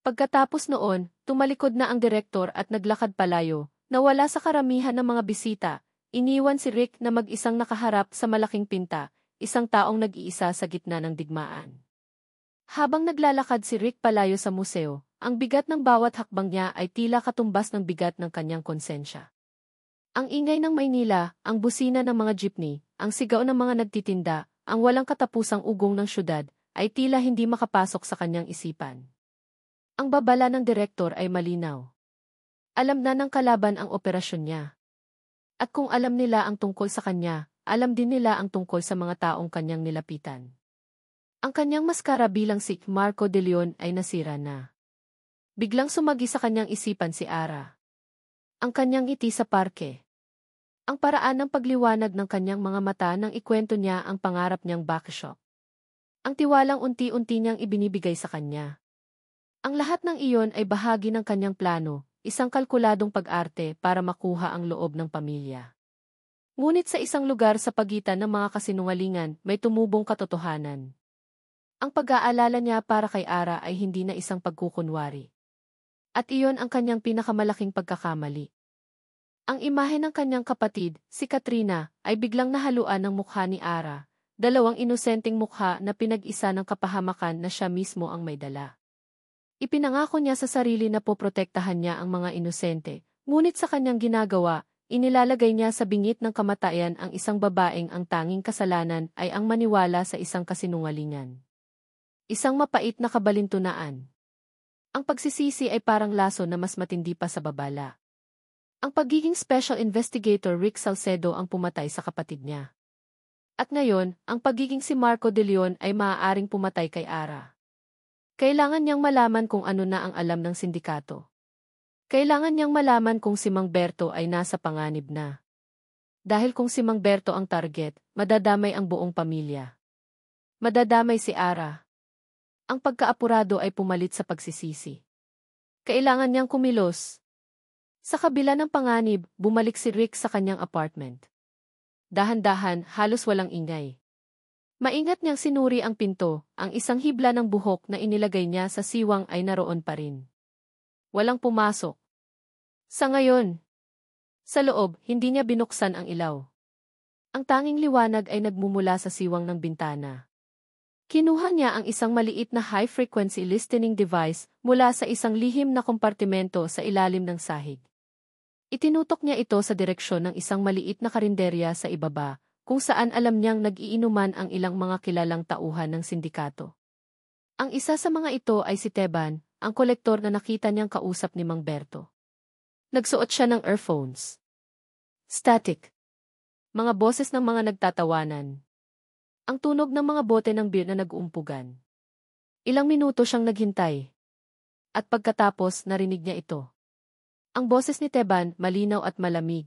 Pagkatapos noon, tumalikod na ang direktor at naglakad palayo. Nawala sa karamihan ng mga bisita, iniwan si Rick na mag-isang nakaharap sa malaking pinta, isang taong nag-iisa sa gitna ng digmaan. Habang naglalakad si Rick palayo sa museo, ang bigat ng bawat hakbang niya ay tila katumbas ng bigat ng kanyang konsensya. Ang ingay ng Maynila, ang busina ng mga jeepney, ang sigaw ng mga nagtitinda, ang walang katapusang ugong ng syudad, ay tila hindi makapasok sa kanyang isipan. Ang babala ng direktor ay malinaw. Alam na ng kalaban ang operasyon niya. At kung alam nila ang tungkol sa kanya, alam din nila ang tungkol sa mga taong kanyang nilapitan. Ang kanyang maskara bilang si Marco de Leon ay nasira na. Biglang sumagi sa kanyang isipan si Ara. Ang kanyang ngiti sa parke. Ang paraan ng pagliwanag ng kanyang mga mata nang ikwento niya ang pangarap niyang bakshop. Ang tiwalang unti-unti niyang ibinibigay sa kanya. Ang lahat ng iyon ay bahagi ng kanyang plano, isang kalkuladong pag-arte para makuha ang loob ng pamilya. Ngunit sa isang lugar sa pagitan ng mga kasinungalingan, may tumubong katotohanan. Ang pag-aalala niya para kay Ara ay hindi na isang pagkukunwari. At iyon ang kanyang pinakamalaking pagkakamali. Ang imahe ng kanyang kapatid, si Katrina, ay biglang nahaluan ng mukha ni Ara, dalawang inosenteng mukha na pinag-isa ng kapahamakan na siya mismo ang may dala. Ipinangako niya sa sarili na poprotektahan niya ang mga inosente, ngunit sa kanyang ginagawa, inilalagay niya sa bingit ng kamatayan ang isang babaeng ang tanging kasalanan ay ang maniwala sa isang kasinungalingan. Isang mapait na kabalintunaan. Ang pagsisisi ay parang laso na mas matindi pa sa babala. Ang pagiging Special Investigator Rick Salcedo ang pumatay sa kapatid niya. At ngayon, ang pagiging si Marco de Leon ay maaaring pumatay kay Ara. Kailangan niyang malaman kung ano na ang alam ng sindikato. Kailangan niyang malaman kung si Mang Berto ay nasa panganib na. Dahil kung si Mang Berto ang target, madadamay ang buong pamilya. Madadamay si Ara. Ang pagkaapurado ay pumalit sa pagsisisi. Kailangan niyang kumilos. Sa kabila ng panganib, bumalik si Rick sa kanyang apartment. Dahan-dahan, halos walang ingay. Maingat niyang sinuri ang pinto, ang isang hibla ng buhok na inilagay niya sa siwang ay naroon pa rin. Walang pumasok. Sa ngayon, sa loob, hindi niya binuksan ang ilaw. Ang tanging liwanag ay nagmumula sa siwang ng bintana. Kinuha niya ang isang maliit na high-frequency listening device mula sa isang lihim na kompartimento sa ilalim ng sahig. Itinutok niya ito sa direksyon ng isang maliit na karinderya sa ibaba, kung saan alam niyang nag-iinuman ang ilang mga kilalang tauhan ng sindikato. Ang isa sa mga ito ay si Teban, ang kolektor na nakita niyang kausap ni Mang Berto. Nagsuot siya ng earphones. Static. Mga boses ng mga nagtatawanan. Ang tunog ng mga bote ng beer na nag-uumpugan. Ilang minuto siyang naghintay. At pagkatapos narinig niya ito. Ang boses ni Teban, malinaw at malamig.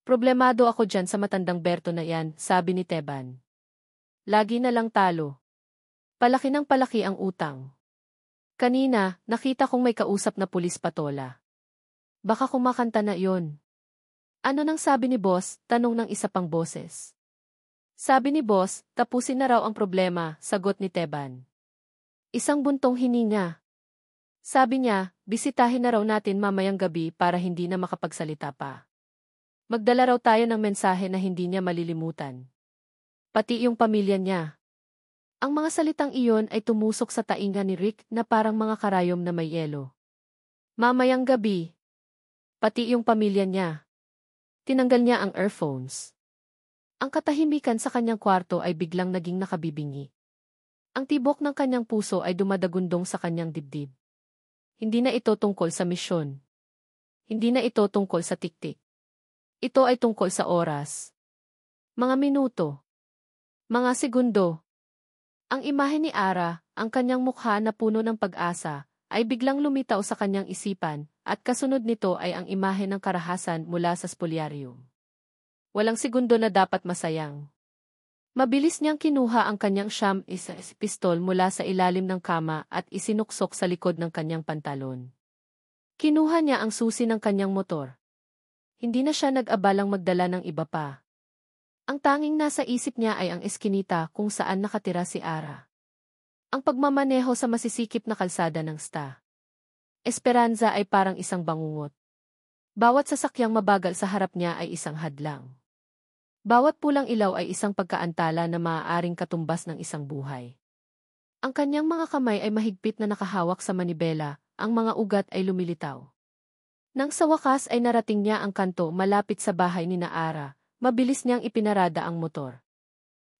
Problemado ako dyan sa matandang Berto na yan, sabi ni Teban. Lagi na lang talo. Palaki ng palaki ang utang. Kanina, nakita kong may kausap na pulis patola. Baka kumakanta na yon. Ano nang sabi ni boss? Tanong ng isa pang boses. Sabi ni boss, tapusin na raw ang problema, sagot ni Teban. Isang buntong hininga. Sabi niya, bisitahin na raw natin mamayang gabi para hindi na makapagsalita pa. Magdala raw tayo ng mensahe na hindi niya malilimutan. Pati yung pamilya niya. Ang mga salitang iyon ay tumusok sa tainga ni Rick na parang mga karayom na may yelo. Mamayang gabi. Pati yung pamilya niya. Tinanggal niya ang earphones. Ang katahimikan sa kanyang kwarto ay biglang naging nakabibingi. Ang tibok ng kanyang puso ay dumadagundong sa kanyang dibdib. Hindi na ito tungkol sa misyon. Hindi na ito tungkol sa tiktik. Ito ay tungkol sa oras. Mga minuto. Mga segundo. Ang imahe ni Ara, ang kanyang mukha na puno ng pag-asa, ay biglang lumitaw sa kanyang isipan, at kasunod nito ay ang imahe ng karahasan mula sa spolyarium. Walang segundo na dapat masayang. Mabilis niyang kinuha ang kanyang pistol mula sa ilalim ng kama at isinuksok sa likod ng kanyang pantalon. Kinuha niya ang susi ng kanyang motor. Hindi na siya nag-abalang magdala ng iba pa. Ang tanging nasa isip niya ay ang eskinita kung saan nakatira si Ara. Ang pagmamaneho sa masisikip na kalsada ng Sta. Esperanza ay parang isang bangungot. Bawat sasakyang mabagal sa harap niya ay isang hadlang. Bawat pulang ilaw ay isang pagkaantala na maaaring katumbas ng isang buhay. Ang kanyang mga kamay ay mahigpit na nakahawak sa manibela, ang mga ugat ay lumilitaw. Nang sa wakas ay narating niya ang kanto malapit sa bahay ni Naara, mabilis niyang ipinarada ang motor.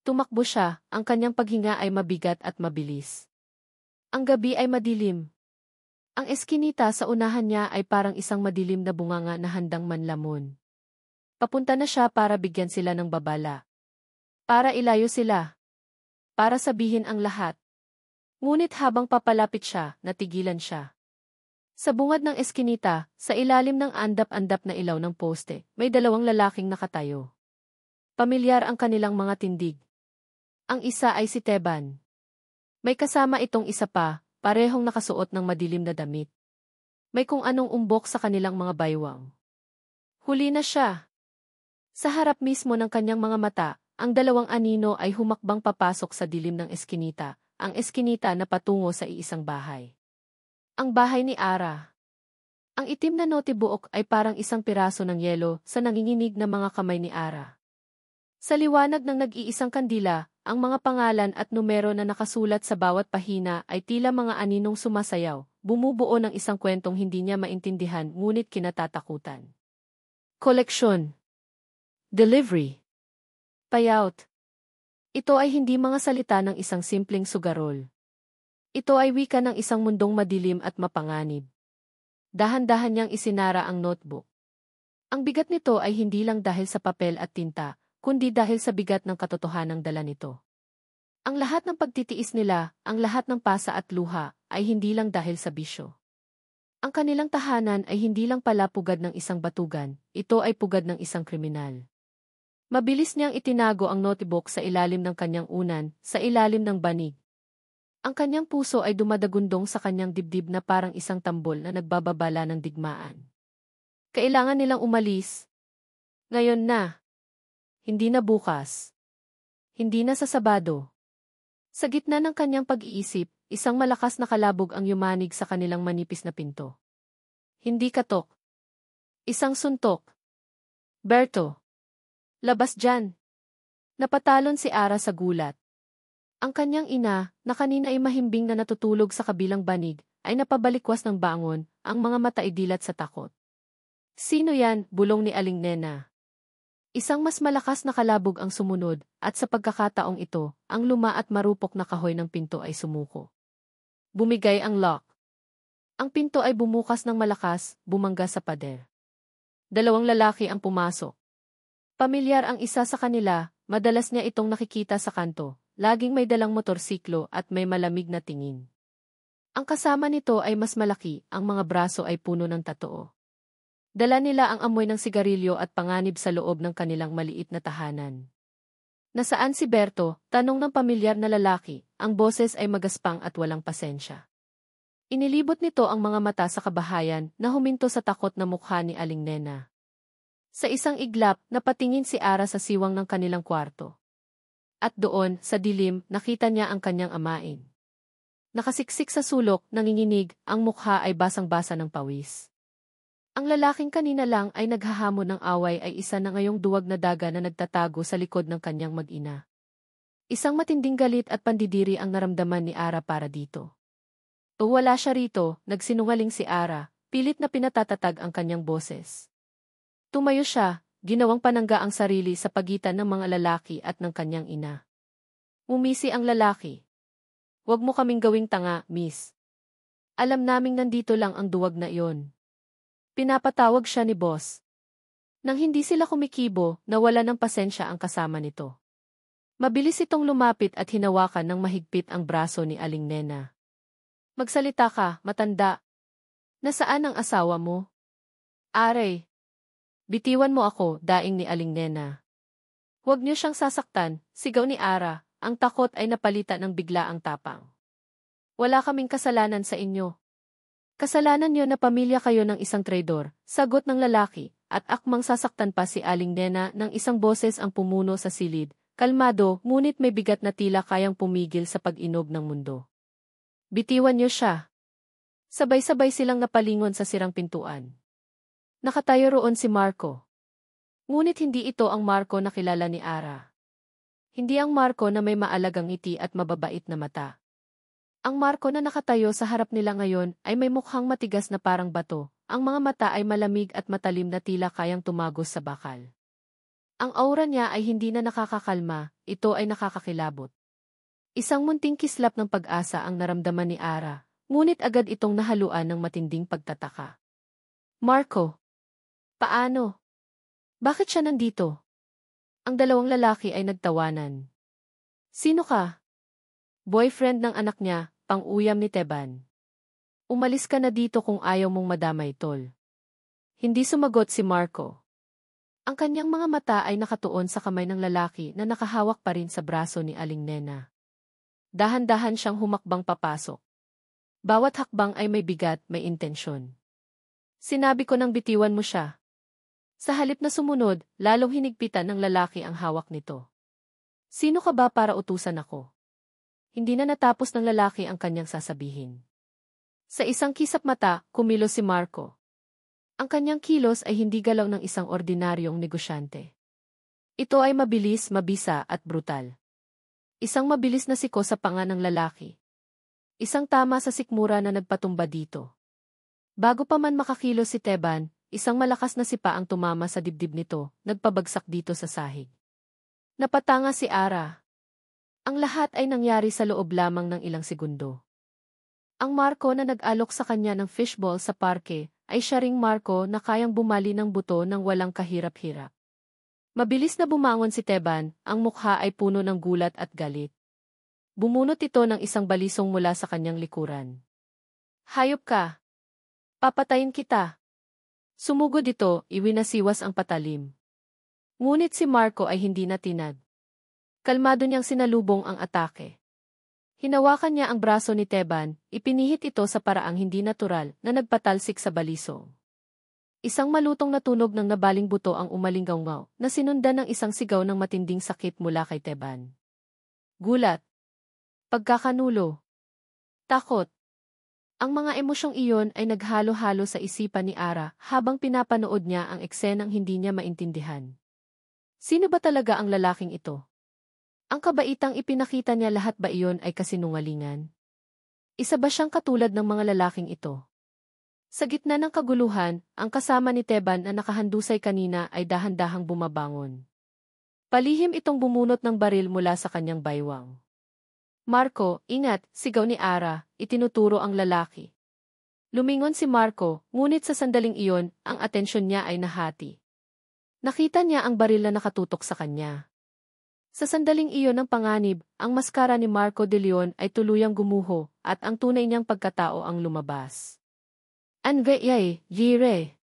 Tumakbo siya, ang kanyang paghinga ay mabigat at mabilis. Ang gabi ay madilim. Ang eskinita sa unahan niya ay parang isang madilim na bunganga na handang manlamon. Papunta na siya para bigyan sila ng babala. Para ilayo sila. Para sabihin ang lahat. Ngunit habang papalapit siya, natigilan siya. Sa bungad ng eskinita, sa ilalim ng andap-andap na ilaw ng poste, may dalawang lalaking nakatayo. Pamilyar ang kanilang mga tindig. Ang isa ay si Teban. May kasama itong isa pa, parehong nakasuot ng madilim na damit. May kung anong umbok sa kanilang mga baywang. Huli na siya. Sa harap mismo ng kanyang mga mata, ang dalawang anino ay humakbang papasok sa dilim ng eskinita, ang eskinita na patungo sa iisang bahay. Ang bahay ni Ara. Ang itim na notibuok ay parang isang piraso ng yelo sa nanginginig na mga kamay ni Ara. Sa liwanag ng nag-iisang kandila, ang mga pangalan at numero na nakasulat sa bawat pahina ay tila mga aninong sumasayaw, bumubuo ng isang kwentong hindi niya maintindihan ngunit kinatatakutan. Koleksyon. Delivery. Payout. Ito ay hindi mga salita ng isang simpleng sugarol. Ito ay wika ng isang mundong madilim at mapanganib. Dahan-dahan niyang isinara ang notebook. Ang bigat nito ay hindi lang dahil sa papel at tinta, kundi dahil sa bigat ng katotohanang dala nito. Ang lahat ng pagtitiis nila, ang lahat ng pasa at luha, ay hindi lang dahil sa bisyo. Ang kanilang tahanan ay hindi lang pala pugad ng isang batugan, ito ay pugad ng isang kriminal. Mabilis niyang itinago ang notebook sa ilalim ng kanyang unan, sa ilalim ng banig. Ang kanyang puso ay dumadagundong sa kanyang dibdib na parang isang tambol na nagbababala ng digmaan. Kailangan nilang umalis. Ngayon na. Hindi na bukas. Hindi na sa Sabado. Sa gitna ng kanyang pag-iisip, isang malakas na kalabog ang yumanig sa kanilang manipis na pinto. Hindi katok. Isang suntok. Berto. Labas dyan. Napatalon si Ara sa gulat. Ang kanyang ina, na kanina ay mahimbing na natutulog sa kabilang banig, ay napabalikwas ng bangon, ang mga mata ay dilat sa takot. Sino yan? Bulong ni Aling Nena. Isang mas malakas na kalabog ang sumunod, at sa pagkakataong ito, ang luma at marupok na kahoy ng pinto ay sumuko. Bumigay ang lock. Ang pinto ay bumukas ng malakas, bumangga sa pader. Dalawang lalaki ang pumasok. Pamilyar ang isa sa kanila, madalas niya itong nakikita sa kanto, laging may dalang motorsiklo at may malamig na tingin. Ang kasama nito ay mas malaki, ang mga braso ay puno ng tatoo. Dala nila ang amoy ng sigarilyo at panganib sa loob ng kanilang maliit na tahanan. Nasaan si Berto? Tanong ng pamilyar na lalaki, ang boses ay magaspang at walang pasensya. Inilibot nito ang mga mata sa kabahayan na huminto sa takot na mukha ni Aling Nena. Sa isang iglap, napatingin si Ara sa siwang ng kanilang kwarto. At doon, sa dilim, nakita niya ang kanyang amain. Nakasiksik sa sulok, nanginginig, ang mukha ay basang-basa ng pawis. Ang lalaking kanina lang ay naghahamon ng away ay isa na ngayong duwag na daga na nagtatago sa likod ng kanyang mag-ina. Isang matinding galit at pandidiri ang naramdaman ni Ara para dito. O wala siya rito, nagsinungaling si Ara, pilit na pinatatatag ang kanyang boses. Tumayo siya, ginawang panangga ang sarili sa pagitan ng mga lalaki at ng kanyang ina. Umisi ang lalaki. Huwag mo kaming gawing tanga, miss. Alam naming nandito lang ang duwag na iyon. Pinapatawag siya ni boss. Nang hindi sila kumikibo, nawala ng pasensya ang kasama nito. Mabilis itong lumapit at hinawakan ng mahigpit ang braso ni Aling Nena. Magsalita ka, matanda. Nasaan ang asawa mo? Are. Bitiwan mo ako, daing ni Aling Nena. Huwag niyo siyang sasaktan, sigaw ni Ara, ang takot ay napalitan ng biglaang tapang. Wala kaming kasalanan sa inyo. Kasalanan niyo na pamilya kayo ng isang traidor, sagot ng lalaki, at akmang sasaktan pa si Aling Nena ng isang boses ang pumuno sa silid, kalmado ngunit may bigat na tila kayang pumigil sa pag-inog ng mundo. Bitiwan niyo siya. Sabay-sabay silang napalingon sa sirang pintuan. Nakatayo roon si Marco. Ngunit hindi ito ang Marco na kilala ni Ara. Hindi ang Marco na may maalagang ngiti at mababait na mata. Ang Marco na nakatayo sa harap nila ngayon ay may mukhang matigas na parang bato. Ang mga mata ay malamig at matalim na tila kayang tumagos sa bakal. Ang aura niya ay hindi na nakakakalma, ito ay nakakakilabot. Isang munting kislap ng pag-asa ang naramdaman ni Ara, ngunit agad itong nahaluan ng matinding pagtataka. Marco. Paano? Bakit siya nandito? Ang dalawang lalaki ay nagtawanan. Sino ka? Boyfriend ng anak niya, pang-uyam ni Teban. Umalis ka na dito kung ayaw mong madamay, tol. Hindi sumagot si Marco. Ang kanyang mga mata ay nakatuon sa kamay ng lalaki na nakahawak pa rin sa braso ni Aling Nena. Dahan-dahan siyang humakbang papasok. Bawat hakbang ay may bigat, may intensyon. Sinabi ko nang bitiwan mo siya. Sa halip na sumunod, lalong hinigpitan ng lalaki ang hawak nito. Sino ka ba para utusan ako? Hindi na natapos ng lalaki ang kanyang sasabihin. Sa isang kisap mata, kumilos si Marco. Ang kanyang kilos ay hindi galaw ng isang ordinaryong negosyante. Ito ay mabilis, mabisa at brutal. Isang mabilis na siko sa panga ng lalaki. Isang tama sa sikmura na nagpatumba dito. Bago pa man makakilos si Teban, isang malakas na sipa ang tumama sa dibdib nito, nagpabagsak dito sa sahig. Napatanga si Ara. Ang lahat ay nangyari sa loob lamang ng ilang segundo. Ang Marco na nag-alok sa kanya ng fishball sa parke, ay siya ring Marco na kayang bumali ng buto ng walang kahirap-hirap. Mabilis na bumangon si Teban, ang mukha ay puno ng gulat at galit. Bumunot ito ng isang balisong mula sa kanyang likuran. Hayop ka! Papatayin kita! Sumugod ito, iwinasiwas ang patalim. Ngunit si Marco ay hindi natinag. Kalmado niyang sinalubong ang atake. Hinawakan niya ang braso ni Teban, ipinihit ito sa paraang hindi natural na nagpatalsik sa balisong. Isang malutong na tunog ng nabaling buto ang umalinggaw-ngaw na sinundan ng isang sigaw ng matinding sakit mula kay Teban. Gulat. Pagkakanulo. Takot. Ang mga emosyong iyon ay naghalo-halo sa isipan ni Ara habang pinapanood niya ang eksenang hindi niya maintindihan. Sino ba talaga ang lalaking ito? Ang kabaitang ipinakita niya, lahat ba iyon ay kasinungalingan? Isa ba siyang katulad ng mga lalaking ito? Sa gitna ng kaguluhan, ang kasama ni Teban na nakahandusay kanina ay dahan-dahang bumabangon. Palihim itong bumunot ng baril mula sa kanyang baywang. Marco, ingat, sigaw ni Ara, itinuturo ang lalaki. Lumingon si Marco, ngunit sa sandaling iyon, ang atensyon niya ay nahati. Nakita niya ang baril na nakatutok sa kanya. Sa sandaling iyon ng panganib, ang maskara ni Marco de Leon ay tuluyang gumuho at ang tunay niyang pagkatao ang lumabas. Anveyay, Jire!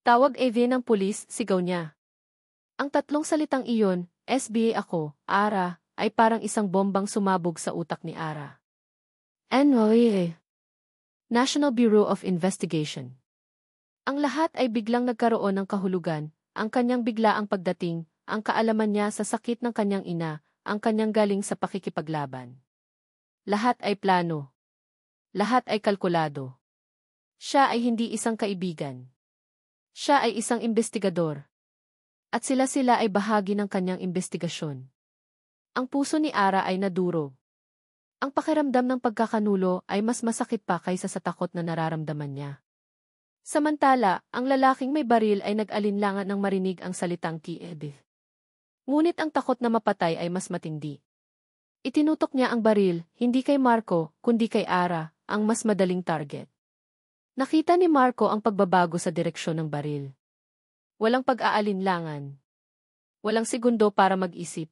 Tawag AV ng pulis, sigaw niya. Ang tatlong salitang iyon, SBA ako, Ara, ay parang isang bombang sumabog sa utak ni Ara. NOA. National Bureau of Investigation. Ang lahat ay biglang nagkaroon ng kahulugan, ang kanyang biglaang pagdating, ang kaalaman niya sa sakit ng kanyang ina, ang kanyang galing sa pakikipaglaban. Lahat ay plano. Lahat ay kalkulado. Siya ay hindi isang kaibigan. Siya ay isang investigador. At sila ay bahagi ng kanyang investigasyon. Ang puso ni Ara ay nadurog. Ang pakiramdam ng pagkakanulo ay mas masakit pa kaysa sa takot na nararamdaman niya. Samantala, ang lalaking may baril ay nag-alinlangan nang marinig ang salitang Kiev. Ngunit ang takot na mapatay ay mas matindi. Itinutok niya ang baril, hindi kay Marco, kundi kay Ara, ang mas madaling target. Nakita ni Marco ang pagbabago sa direksyon ng baril. Walang pag-aalinlangan. Walang segundo para mag-isip.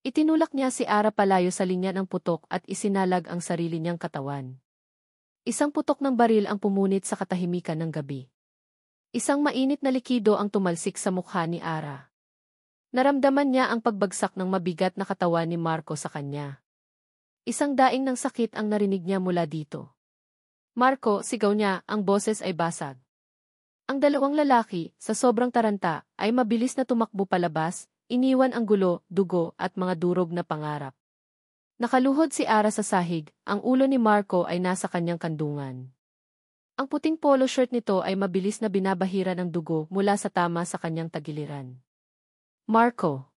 Itinulak niya si Ara palayo sa linya ng putok at isinalag ang sarili niyang katawan. Isang putok ng baril ang pumunit sa katahimikan ng gabi. Isang mainit na likido ang tumalsik sa mukha ni Ara. Naramdaman niya ang pagbagsak ng mabigat na katawan ni Marco sa kanya. Isang daing ng sakit ang narinig niya mula dito. Marco, sigaw niya, ang boses ay basag. Ang dalawang lalaki, sa sobrang taranta, ay mabilis na tumakbo palabas, iniwan ang gulo, dugo at mga durog na pangarap. Nakaluhod si Ara sa sahig, ang ulo ni Marco ay nasa kanyang kandungan. Ang puting polo shirt nito ay mabilis na binabahira ng dugo mula sa tama sa kanyang tagiliran. Marco!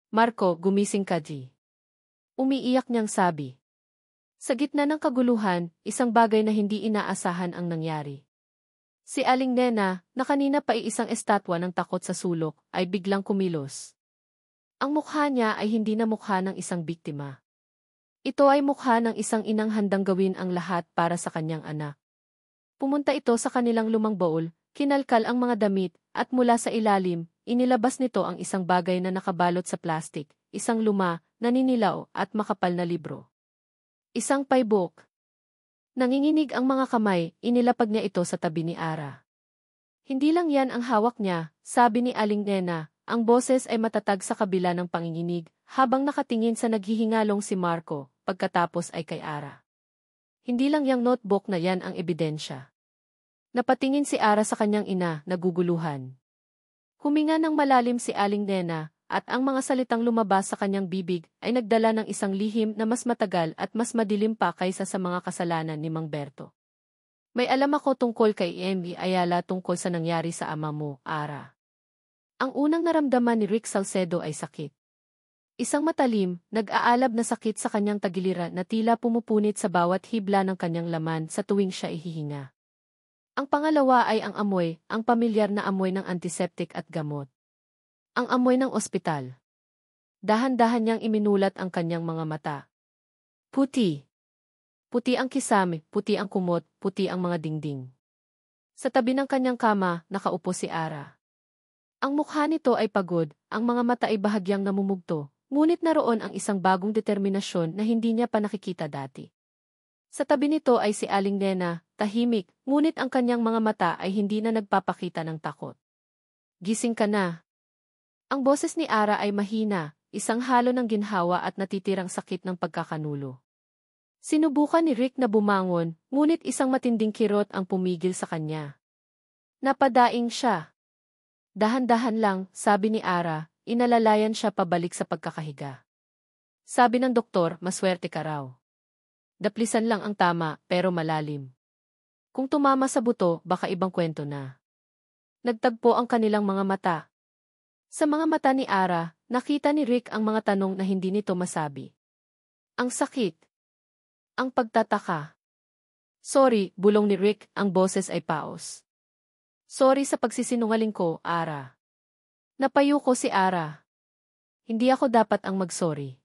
Marco, gumising ka, G. Umiiyak niyang sabi. Sa gitna ng kaguluhan, isang bagay na hindi inaasahan ang nangyari. Si Aling Nena, na kanina pa iisang estatwa ng takot sa sulok, ay biglang kumilos. Ang mukha niya ay hindi na mukha ng isang biktima. Ito ay mukha ng isang inang handang gawin ang lahat para sa kanyang anak. Pumunta ito sa kanilang lumang baul, kinalkal ang mga damit, at mula sa ilalim, inilabas nito ang isang bagay na nakabalot sa plastik, isang luma, naninilaw, at makapal na libro. Isang paybook. Nanginginig ang mga kamay, inilapag niya ito sa tabi ni Ara. Hindi lang yan ang hawak niya, sabi ni Aling Nena, ang boses ay matatag sa kabila ng panginginig, habang nakatingin sa naghihingalong si Marco, pagkatapos ay kay Ara. Hindi lang yang notebook na yan ang ebidensya. Napatingin si Ara sa kanyang ina, naguguluhan. Huminga ng malalim si Aling Nena, at ang mga salitang lumabas sa kanyang bibig ay nagdala ng isang lihim na mas matagal at mas madilim pa kaysa sa mga kasalanan ni Mang Berto. May alam ako tungkol kay Emmy Ayala tungkol sa nangyari sa ama mo, Ara. Ang unang naramdaman ni Rick Salcedo ay sakit. Isang matalim, nag-aalab na sakit sa kanyang tagiliran na tila pumupunit sa bawat hibla ng kanyang laman sa tuwing siya ihihinga. Ang pangalawa ay ang amoy, ang pamilyar na amoy ng antiseptic at gamot. Ang amoy ng ospital. Dahan-dahan niyang iminulat ang kanyang mga mata. Puti. Puti ang kisame, puti ang kumot, puti ang mga dingding. Sa tabi ng kanyang kama, nakaupo si Ara. Ang mukha nito ay pagod, ang mga mata ay bahagyang namumugto, ngunit naroon ang isang bagong determinasyon na hindi niya pa nakikita dati. Sa tabi nito ay si Aling Nena, tahimik, ngunit ang kanyang mga mata ay hindi na nagpapakita ng takot. Gising ka na. Ang boses ni Ara ay mahina, isang halo ng ginhawa at natitirang sakit ng pagkakanulo. Sinubukan ni Rick na bumangon, ngunit isang matinding kirot ang pumigil sa kanya. Napadaing siya. Dahan-dahan lang, sabi ni Ara, inalalayan siya pabalik sa pagkakahiga. Sabi ng doktor, maswerte ka raw. Daplisan lang ang tama, pero malalim. Kung tumama sa buto, baka ibang kwento na. Nagtagpo ang kanilang mga mata. Sa mga mata ni Ara, nakita ni Rick ang mga tanong na hindi nito masabi. Ang sakit. Ang pagtataka. Sorry, bulong ni Rick, ang boses ay paos. Sorry sa pagsisinungaling ko, Ara. Napayo ko si Ara. Hindi ako dapat ang magsorry.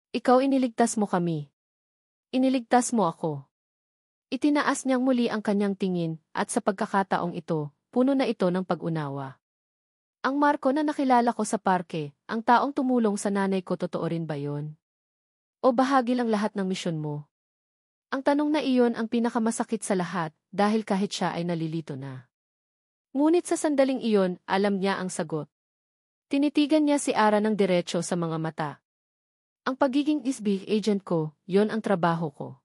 Ikaw iniligtas mo kami. Iniligtas mo ako. Itinaas niyang muli ang kanyang tingin, at sa pagkakataong ito, puno na ito ng pag-unawa. Ang Marco na nakilala ko sa parke, ang taong tumulong sa nanay ko, totoo rin ba yon? O bahagi lang lahat ng misyon mo? Ang tanong na iyon ang pinakamasakit sa lahat, dahil kahit siya ay nalilito na. Ngunit sa sandaling iyon, alam niya ang sagot. Tinitigan niya si Ara ng diretso sa mga mata. Ang pagiging SB agent ko, yon ang trabaho ko.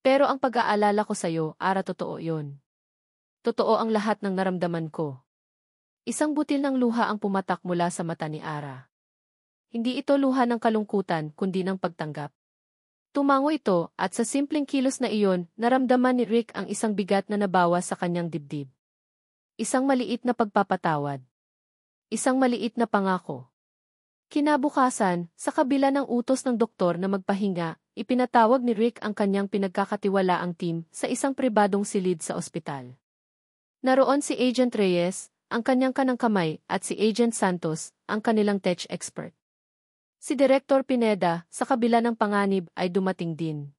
Pero ang pag-aalala ko sa'yo, Ara, totoo yon. Totoo ang lahat ng naramdaman ko. Isang butil ng luha ang pumatak mula sa mata ni Ara. Hindi ito luha ng kalungkutan, kundi ng pagtanggap. Tumango ito, at sa simpleng kilos na iyon, naramdaman ni Rick ang isang bigat na nabawas sa kanyang dibdib. Isang maliit na pagpapatawad. Isang maliit na pangako. Kinabukasan, sa kabila ng utos ng doktor na magpahinga, ipinatawag ni Rick ang kanyang pinagkakatiwalaang team sa isang pribadong silid sa ospital. Naroon si Agent Reyes, ang kanyang kanang kamay, at si Agent Santos, ang kanilang tech expert. Si Director Pineda, sa kabila ng panganib, ay dumating din.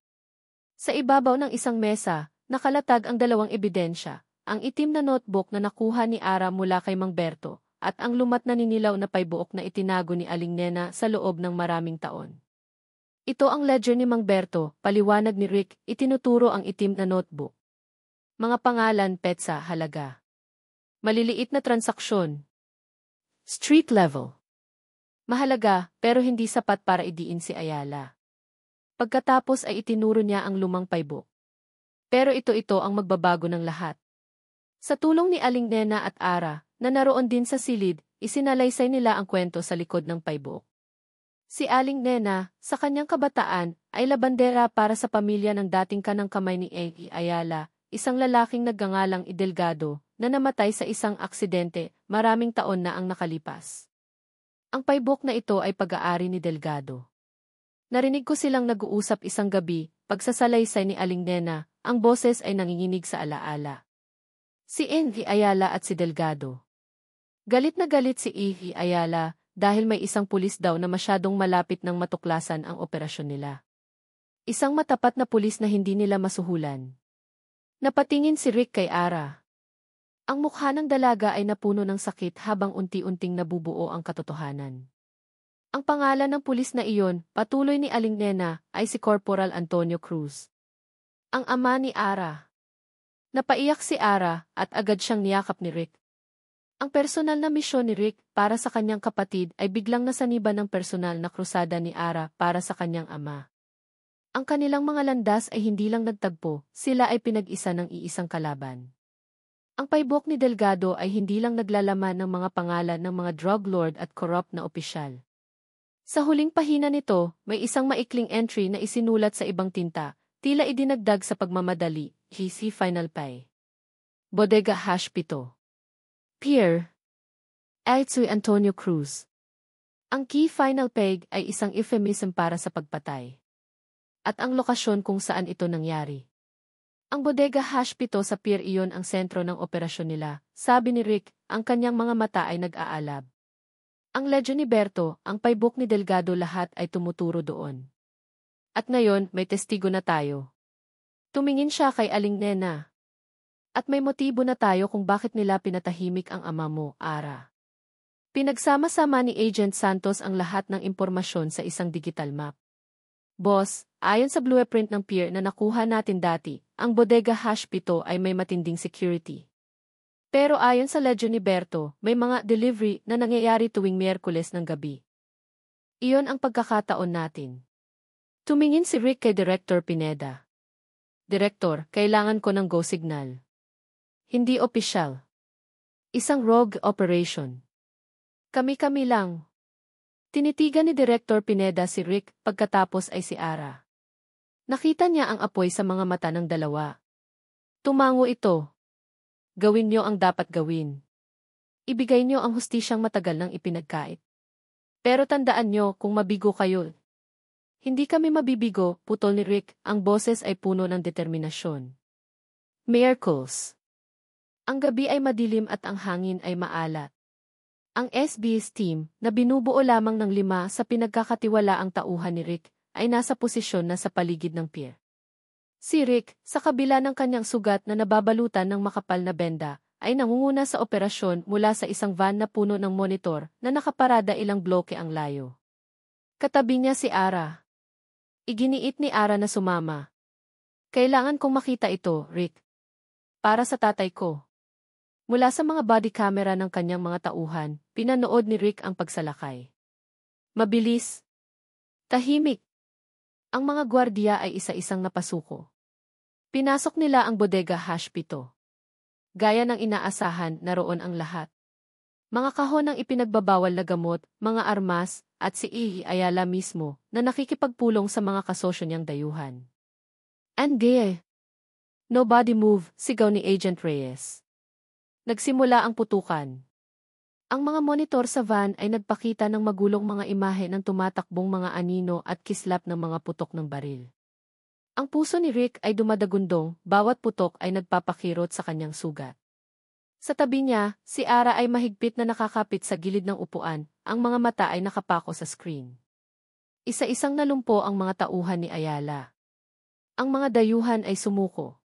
Sa ibabaw ng isang mesa, nakalatag ang dalawang ebidensya, ang itim na notebook na nakuha ni Ara mula kay Mang Berto, at ang lumat na ninilaw na paybuok na itinago ni Aling Nena sa loob ng maraming taon. Ito ang ledger ni Mang Berto, paliwanag ni Rick, itinuturo ang itim na notebook. Mga pangalan, petsa, halaga. Maliliit na transaksyon. Street level. Mahalaga, pero hindi sapat para idiin si Ayala. Pagkatapos ay itinuro niya ang lumang paybook. Pero ito ang magbabago ng lahat. Sa tulong ni Aling Nena at Ara, na naroon din sa silid, isinalaysay nila ang kwento sa likod ng paybook. Si Aling Nena, sa kanyang kabataan, ay labandera para sa pamilya ng dating kanang kamay ni Eggy Ayala, isang lalaking nagngangalang Delgado, na namatay sa isang aksidente, maraming taon na ang nakalipas. Ang paybook na ito ay pag-aari ni Delgado. Narinig ko silang nag-uusap isang gabi, pagsasalaysay ni Aling Nena, ang boses ay nanginginig sa alaala. Si Envy Ayala at si Delgado. Galit na galit si Envy Ayala dahil may isang pulis daw na masyadong malapit ng matuklasan ang operasyon nila. Isang matapat na pulis na hindi nila masuhulan. Napatingin si Rick kay Ara. Ang mukha ng dalaga ay napuno ng sakit habang unti-unting nabubuo ang katotohanan. Ang pangalan ng pulis na iyon, patuloy ni Aling Nena, ay si Corporal Antonio Cruz. Ang ama ni Ara. Napaiyak si Ara at agad siyang niyakap ni Rick. Ang personal na misyon ni Rick para sa kanyang kapatid ay biglang nasaniba ng personal na krusada ni Ara para sa kanyang ama. Ang kanilang mga landas ay hindi lang nagtagpo, sila ay pinag-isa ng iisang kalaban. Ang paybok ni Delgado ay hindi lang naglalaman ng mga pangalan ng mga drug lord at corrupt na opisyal. Sa huling pahina nito, may isang maikling entry na isinulat sa ibang tinta, tila idinagdag sa pagmamadali, GC Final Pay. Bodega #7. Pierre Aitsoy Antonio Cruz. Ang key final peg ay isang euphemism para sa pagpatay. At ang lokasyon kung saan ito nangyari. Ang Bodega #7 sa pier iyon ang sentro ng operasyon nila, sabi ni Rick, ang kanyang mga mata ay nag-aalab. Ang Legion ni Berto, ang paybok ni Delgado lahat ay tumuturo doon. At ngayon, may testigo na tayo. Tumingin siya kay Aling Nena. At may motibo na tayo kung bakit nila pinatahimik ang ama mo, Ara. Pinagsama-sama ni Agent Santos ang lahat ng impormasyon sa isang digital map. Boss, ayon sa blueprint ng pier na nakuha natin dati, ang Bodega #7 ay may matinding security. Pero ayon sa Legion ni Berto, may mga delivery na nangyayari tuwing Miyerkules ng gabi. Iyon ang pagkakataon natin. Tumingin si Rick kay Director Pineda. Direktor, kailangan ko ng go signal. Hindi opisyal. Isang rogue operation. Kami-kami lang. Tinitigan ni Director Pineda si Rick, pagkatapos ay si Ara. Nakita niya ang apoy sa mga mata ng dalawa. Tumango ito. Gawin niyo ang dapat gawin. Ibigay niyo ang hustisyang matagal nang ipinagkait. Pero tandaan niyo kung mabigo kayo. Hindi kami mabibigo, putol ni Rick, ang boses ay puno ng determinasyon. Miracles. Ang gabi ay madilim at ang hangin ay maalat. Ang SBS team, na binubuo lamang ng 5 sa pinagkakatiwalaang tauhan ni Rick, ay nasa posisyon na sa paligid ng pier. Si Rick, sa kabila ng kanyang sugat na nababalutan ng makapal na benda, ay nangunguna sa operasyon mula sa isang van na puno ng monitor na nakaparada ilang bloke ang layo. Katabi niya si Ara. Iginiit ni Ara na sumama. Kailangan kong makita ito, Rick. Para sa tatay ko. Mula sa mga body camera ng kanyang mga tauhan, pinanood ni Rick ang pagsalakay. Mabilis. Tahimik. Ang mga gwardiya ay isa-isang napasuko. Pinasok nila ang Bodega #7. Gaya ng inaasahan, naroon ang lahat. Mga kahon ng ipinagbabawal na gamot, mga armas, at si Envy Ayala mismo, na nakikipagpulong sa mga kasosyo niyang dayuhan. And gay. Nobody move, sigaw ni Agent Reyes. Nagsimula ang putukan. Ang mga monitor sa van ay nagpakita ng magulong mga imahe ng tumatakbong mga anino at kislap ng mga putok ng baril. Ang puso ni Rick ay dumadagundong, bawat putok ay nagpapakirot sa kanyang sugat. Sa tabi niya, si Ara ay mahigpit na nakakapit sa gilid ng upuan, ang mga mata ay nakapako sa screen. Isa-isang nalumpo ang mga tauhan ni Ayala. Ang mga dayuhan ay sumuko.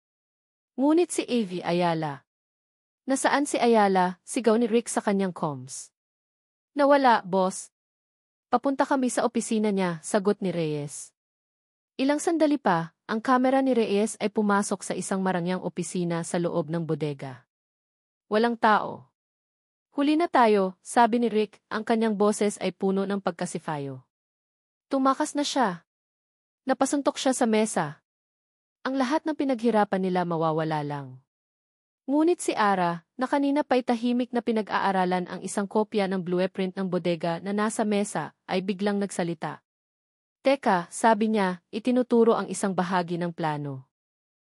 Ngunit si Envy Ayala. Nasaan si Ayala? Sigaw ni Rick sa kanyang comms. Nawala, boss. Papunta kami sa opisina niya, sagot ni Reyes. Ilang sandali pa, ang kamera ni Reyes ay pumasok sa isang marangyang opisina sa loob ng bodega. Walang tao. Huli na tayo, sabi ni Rick, ang kanyang boses ay puno ng pagkasifayo. Tumakas na siya. Napasuntok siya sa mesa. Ang lahat ng pinaghirapan nila mawawala lang. Ngunit si Ara, na kanina pa'y tahimik na pinag-aaralan ang isang kopya ng blueprint ng bodega na nasa mesa, ay biglang nagsalita. Teka, sabi niya, itinuturo ang isang bahagi ng plano.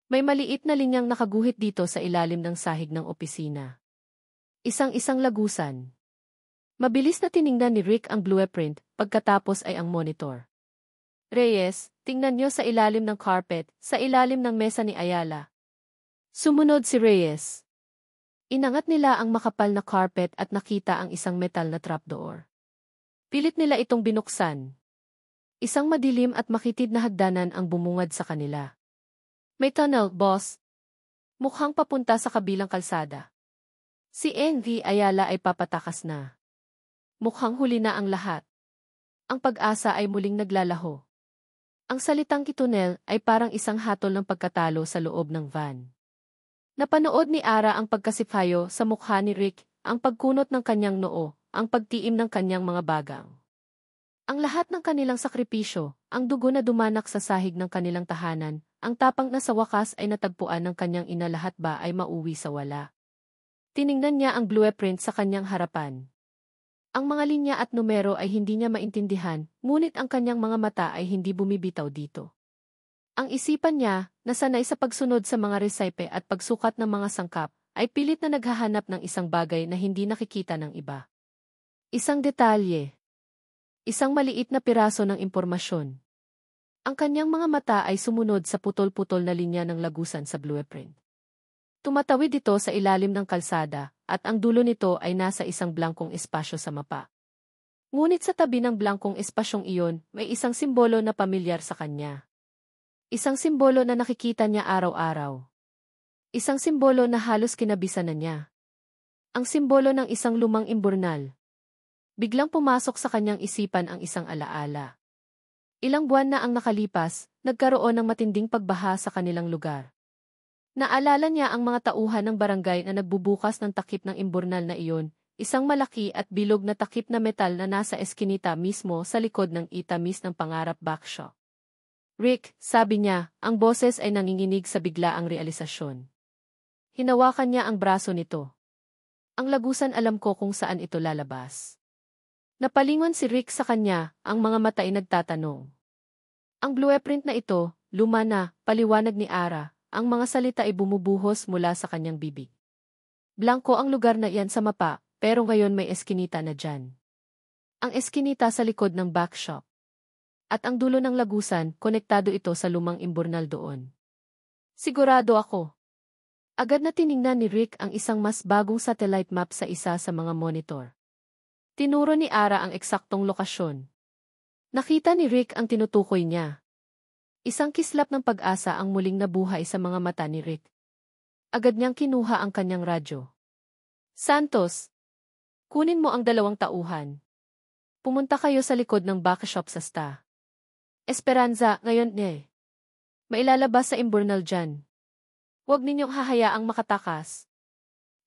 May maliit na linyang nakaguhit dito sa ilalim ng sahig ng opisina. Isang-isang lagusan. Mabilis na tiningnan ni Rick ang blueprint, pagkatapos ay ang monitor. Reyes, Tingnan niyo sa ilalim ng carpet, sa ilalim ng mesa ni Ayala. Sumunod si Reyes. Inangat nila ang makapal na carpet at nakita ang isang metal na trapdoor. Pilit nila itong binuksan. Isang madilim at makitid na hagdanan ang bumungad sa kanila. May tunnel, boss. Mukhang papunta sa kabilang kalsada. Si Envy Ayala ay papatakas na. Mukhang huli na ang lahat. Ang pag-asa ay muling naglalaho. Ang salitang kitunel ay parang isang hatol ng pagkatalo sa loob ng van. Napanood ni Ara ang pagkasipayo sa mukha ni Rick, ang pagkunot ng kanyang noo, ang pagtiim ng kanyang mga bagang. Ang lahat ng kanilang sakripisyo, ang dugo na dumanak sa sahig ng kanilang tahanan, ang tapang na sa wakas ay natagpuan ng kanyang ina, lahat ba ay mauwi sa wala. Tiningnan niya ang blueprint sa kanyang harapan. Ang mga linya at numero ay hindi niya maintindihan, ngunit ang kanyang mga mata ay hindi bumibitaw dito. Ang isipan niya, na sanay sa pagsunod sa mga resipe at pagsukat ng mga sangkap, ay pilit na naghahanap ng isang bagay na hindi nakikita ng iba. Isang detalye. Isang maliit na piraso ng impormasyon. Ang kanyang mga mata ay sumunod sa putol-putol na linya ng lagusan sa blueprint. Tumatawid ito sa ilalim ng kalsada, at ang dulo nito ay nasa isang blankong espasyo sa mapa. Ngunit sa tabi ng blankong espasyong iyon, may isang simbolo na pamilyar sa kanya. Isang simbolo na nakikita niya araw-araw. Isang simbolo na halos kinabisan na niya. Ang simbolo ng isang lumang imburnal. Biglang pumasok sa kanyang isipan ang isang alaala. Ilang buwan na ang nakalipas, nagkaroon ng matinding pagbaha sa kanilang lugar. Naalala niya ang mga tauhan ng barangay na nagbubukas ng takip ng imburnal na iyon, isang malaki at bilog na takip na metal na nasa eskinita mismo sa likod ng itamis ng pangarap backshop. Rick, sabi niya, ang boses ay nanginginig sa biglaang realisasyon. Hinawakan niya ang braso nito. Ang lagusan, alam ko kung saan ito lalabas. Napalingon si Rick sa kanya, ang mga mata ay nagtatanong. Ang blueprint na ito, luma na, paliwanag ni Ara, ang mga salita ay bumubuhos mula sa kanyang bibig. Blanko ang lugar na iyan sa mapa, pero ngayon may eskinita na dyan. Ang eskinita sa likod ng backshop. At ang dulo ng lagusan, konektado ito sa lumang imburnal doon. Sigurado ako. Agad na tiningnan ni Rick ang isang mas bagong satellite map sa isa sa mga monitor. Tinuro ni Ara ang eksaktong lokasyon. Nakita ni Rick ang tinutukoy niya. Isang kislap ng pag-asa ang muling nabuhay sa mga mata ni Rick. Agad niyang kinuha ang kanyang radyo. Santos, kunin mo ang 2 tauhan. Pumunta kayo sa likod ng backshop sa Sta. Esperanza, ngayon mailalabas sa imburnal dyan. Huwag ninyong hahayaang makatakas.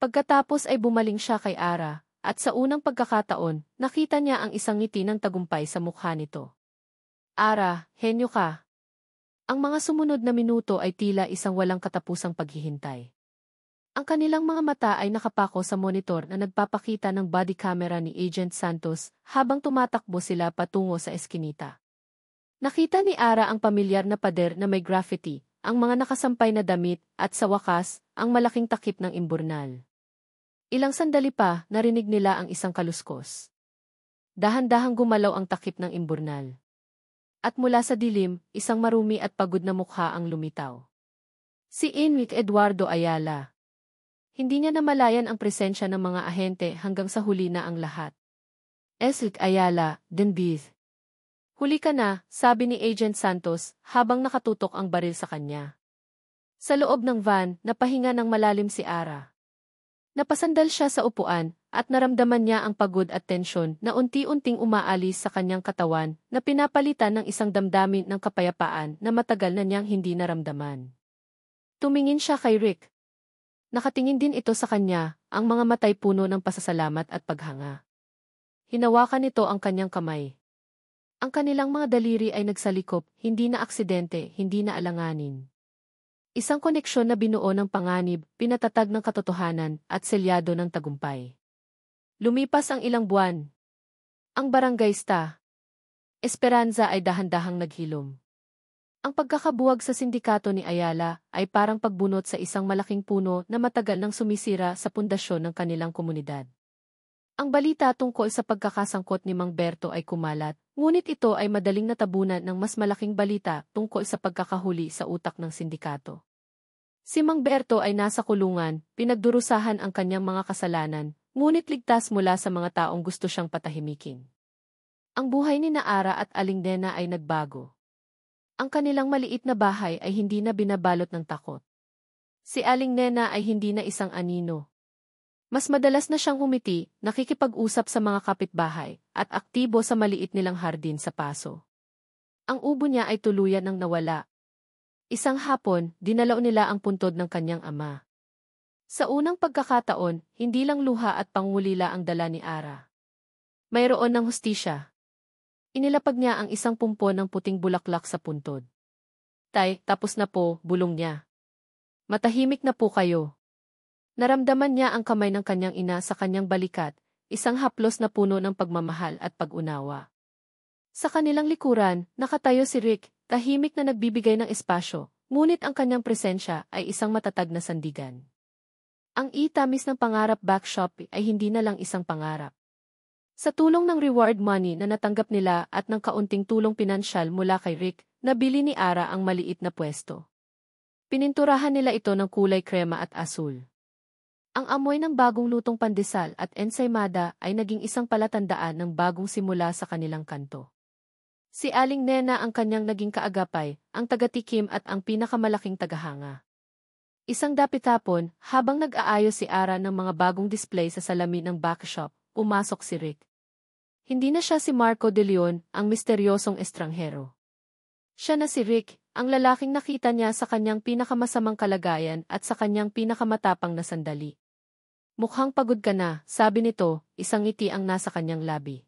Pagkatapos ay bumaling siya kay Ara, at sa unang pagkakataon, nakita niya ang isang ngiti ng tagumpay sa mukha nito. Ara, henyo ka. Ang mga sumunod na minuto ay tila isang walang katapusang paghihintay. Ang kanilang mga mata ay nakapako sa monitor na nagpapakita ng body camera ni Agent Santos habang tumatakbo sila patungo sa eskinita. Nakita ni Ara ang pamilyar na pader na may graffiti, ang mga nakasampay na damit, at sa wakas, ang malaking takip ng imburnal. Ilang sandali pa, narinig nila ang isang kaluskos. Dahan-dahang gumalaw ang takip ng imburnal. At mula sa dilim, isang marumi at pagod na mukha ang lumitaw. Si Enrique Eduardo Ayala. Hindi niya namalayan ang presensya ng mga ahente hanggang sa huli na ang lahat. Enrique Ayala, Denbith. Huli ka na, sabi ni Agent Santos habang nakatutok ang baril sa kanya. Sa loob ng van, napahinga ng malalim si Ara. Napasandal siya sa upuan at naramdaman niya ang pagod at tensyon na unti-unting umaalis sa kanyang katawan na pinapalitan ng isang damdamin ng kapayapaan na matagal na niyang hindi naramdaman. Tumingin siya kay Rick. Nakatingin din ito sa kanya, ang mga matay puno ng pasasalamat at paghanga. Hinawakan nito ang kanyang kamay. Ang kanilang mga daliri ay nagsalikop, hindi na aksidente, hindi na alanganin. Isang koneksyon na binuo ng panganib, pinatatag ng katotohanan, at selyado ng tagumpay. Lumipas ang ilang buwan. Ang barangay Sta. Esperanza ay dahan-dahang naghilom. Ang pagkakabuwag sa sindikato ni Ayala ay parang pagbunot sa isang malaking puno na matagal nang sumisira sa pundasyon ng kanilang komunidad. Ang balita tungkol sa pagkakasangkot ni Mang Berto ay kumalat, ngunit ito ay madaling natabunan ng mas malaking balita tungkol sa pagkakahuli sa utak ng sindikato. Si Mang Berto ay nasa kulungan, pinagdurusahan ang kanyang mga kasalanan, ngunit ligtas mula sa mga taong gusto siyang patahimikin. Ang buhay ni Naara at Aling Nena ay nagbago. Ang kanilang maliit na bahay ay hindi na binabalot ng takot. Si Aling Nena ay hindi na isang anino. Mas madalas na siyang humiti, nakikipag-usap sa mga kapitbahay, at aktibo sa maliit nilang hardin sa paso. Ang ubo niya ay tuluyan ng nawala. Isang hapon, dinalaw nila ang puntod ng kanyang ama. Sa unang pagkakataon, hindi lang luha at pangulila ang dala ni Ara. Mayroon ng hustisya. Inilapag niya ang isang pumpo ng puting bulaklak sa puntod. Tay, tapos na po, bulong niya. Matahimik na po kayo. Naramdaman niya ang kamay ng kanyang ina sa kanyang balikat, isang haplos na puno ng pagmamahal at pag-unawa. Sa kanilang likuran, nakatayo si Rick, tahimik na nagbibigay ng espasyo, ngunit ang kanyang presensya ay isang matatag na sandigan. Ang itamis ng pangarap backshop ay hindi na lang isang pangarap. Sa tulong ng reward money na natanggap nila at ng kaunting tulong pinansyal mula kay Rick, nabili ni Ara ang maliit na pwesto. Pininturahan nila ito ng kulay krema at asul. Ang amoy ng bagong lutong pandesal at ensaymada ay naging isang palatandaan ng bagong simula sa kanilang kanto. Si Aling Nena ang kanyang naging kaagapay, ang tagatikim at ang pinakamalaking tagahanga. Isang dapit-hapon, habang nag-aayos si Ara ng mga bagong display sa salamin ng backshop, pumasok si Rick. Hindi na siya si Marco de Leon, ang misteryosong estranghero. Siya na si Rick, ang lalaking nakita niya sa kanyang pinakamasamang kalagayan at sa kanyang pinakamatapang na sandali. Mukhang pagod ka na, sabi nito, isang ngiti ang nasa kanyang labi.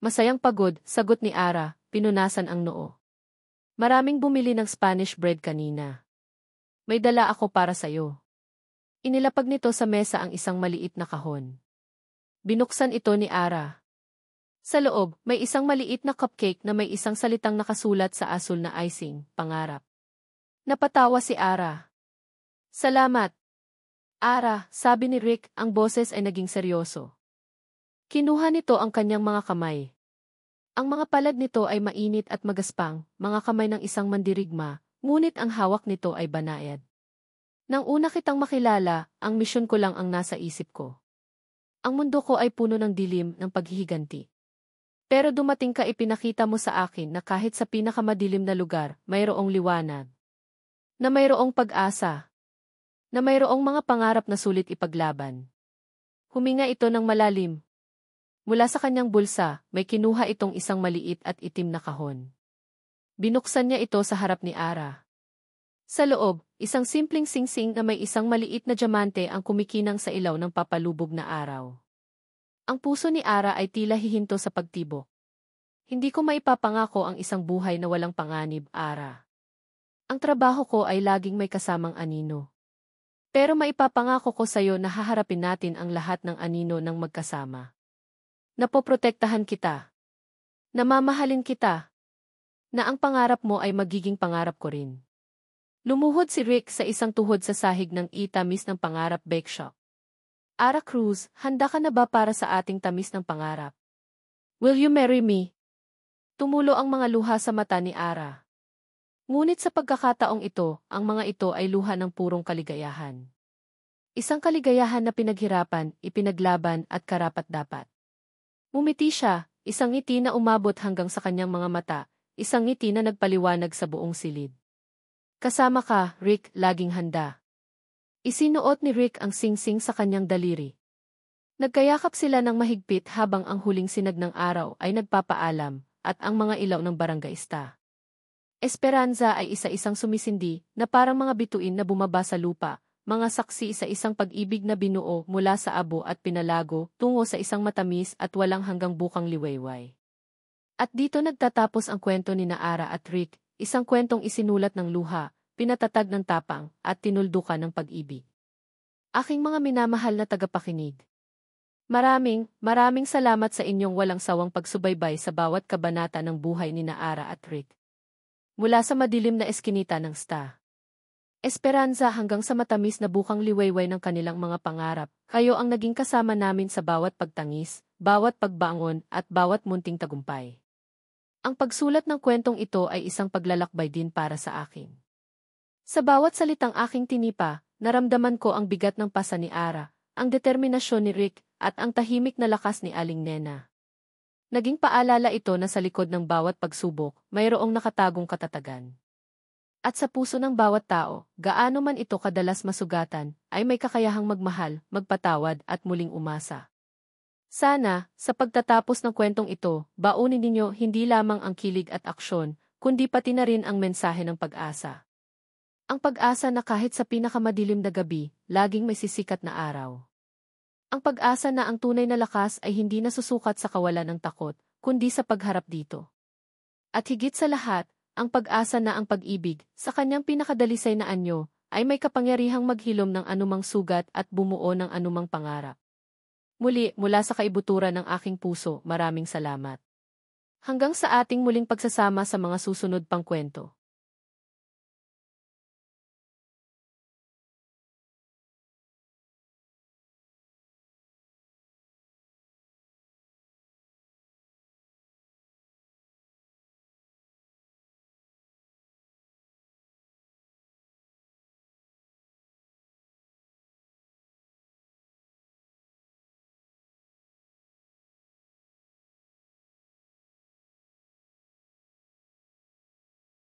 Masayang pagod, sagot ni Ara, pinunasan ang noo. Maraming bumili ng Spanish bread kanina. May dala ako para sayo. Inilapag nito sa mesa ang isang maliit na kahon. Binuksan ito ni Ara. Sa loob, may isang maliit na cupcake na may isang salitang nakasulat sa asul na icing, pangarap. Napatawa si Ara. Salamat. Ara, sabi ni Rick, ang boses ay naging seryoso. Kinuha nito ang kanyang mga kamay. Ang mga palad nito ay mainit at magaspang, mga kamay ng isang mandirigma, ngunit ang hawak nito ay banayad. Nang una kitang makilala, ang misyon ko lang ang nasa isip ko. Ang mundo ko ay puno ng dilim ng paghihiganti. Pero dumating ka, ipinakita mo sa akin na kahit sa pinakamadilim na lugar, mayroong liwanag. Na mayroong pag-asa. Na mayroong mga pangarap na sulit ipaglaban. Huminga ito ng malalim. Mula sa kanyang bulsa, may kinuha itong isang maliit at itim na kahon. Binuksan niya ito sa harap ni Ara. Sa loob, isang simpleng singsing na may isang maliit na diamante ang kumikinang sa ilaw ng papalubog na araw. Ang puso ni Ara ay tila hihinto sa pagtibok. Hindi ko maipapangako ang isang buhay na walang panganib, Ara. Ang trabaho ko ay laging may kasamang anino. Pero maipapangako ko sa'yo na haharapin natin ang lahat ng anino ng magkasama. Napoprotektahan kita. Namamahalin kita. Na ang pangarap mo ay magiging pangarap ko rin. Lumuhod si Rick sa isang tuhod sa sahig ng itamis ng pangarap bake shop. Ara Cruz, handa ka na ba para sa ating tamis ng pangarap? Will you marry me? Tumulo ang mga luha sa mata ni Ara. Ngunit sa pagkakataong ito, ang mga ito ay luha ng purong kaligayahan. Isang kaligayahan na pinaghirapan, ipinaglaban at karapat-dapat. Ngumiti siya, isang ngiti na umabot hanggang sa kanyang mga mata, isang ngiti na nagpaliwanag sa buong silid. Kasama ka, Rick, laging handa. Isinuot ni Rick ang singsing sa kanyang daliri. Nagkayakap sila ng mahigpit habang ang huling sinag ng araw ay nagpapaalam, at ang mga ilaw ng barangayista. Esperanza ay isa-isang sumisindi na parang mga bituin na bumaba sa lupa, mga saksi sa isang pag-ibig na binuo mula sa abo at pinalago tungo sa isang matamis at walang hanggang bukang liwayway. At dito nagtatapos ang kwento ni Naara at Rick, isang kwentong isinulat ng luha, pinatatag ng tapang, at tinuldukan ng pag-ibig. Aking mga minamahal na tagapakinig. Maraming salamat sa inyong walang sawang pagsubaybay sa bawat kabanata ng buhay ni Naara at Rick. Mula sa madilim na eskinita ng Sta. Esperanza hanggang sa matamis na bukang liwayway ng kanilang mga pangarap, kayo ang naging kasama namin sa bawat pagtangis, bawat pagbangon at bawat munting tagumpay. Ang pagsulat ng kwentong ito ay isang paglalakbay din para sa akin. Sa bawat salitang aking tinipa, naramdaman ko ang bigat ng pasa ni Ara, ang determinasyon ni Rick, at ang tahimik na lakas ni Aling Nena. Naging paalala ito na sa likod ng bawat pagsubok, mayroong nakatagong katatagan. At sa puso ng bawat tao, gaano man ito kadalas masugatan, ay may kakayahang magmahal, magpatawad at muling umasa. Sana, sa pagtatapos ng kwentong ito, baunin ninyo hindi lamang ang kilig at aksyon, kundi pati na rin ang mensahe ng pag-asa. Ang pag-asa na kahit sa pinakamadilim na gabi, laging may sisikat na araw. Ang pag-asa na ang tunay na lakas ay hindi nasusukat sa kawalan ng takot, kundi sa pagharap dito. At higit sa lahat, ang pag-asa na ang pag-ibig, sa kanyang pinakadalisay na anyo, ay may kapangyarihang maghilom ng anumang sugat at bumuo ng anumang pangarap. Muli, mula sa kaibuturan ng aking puso, maraming salamat. Hanggang sa ating muling pagsasama sa mga susunod pang kwento.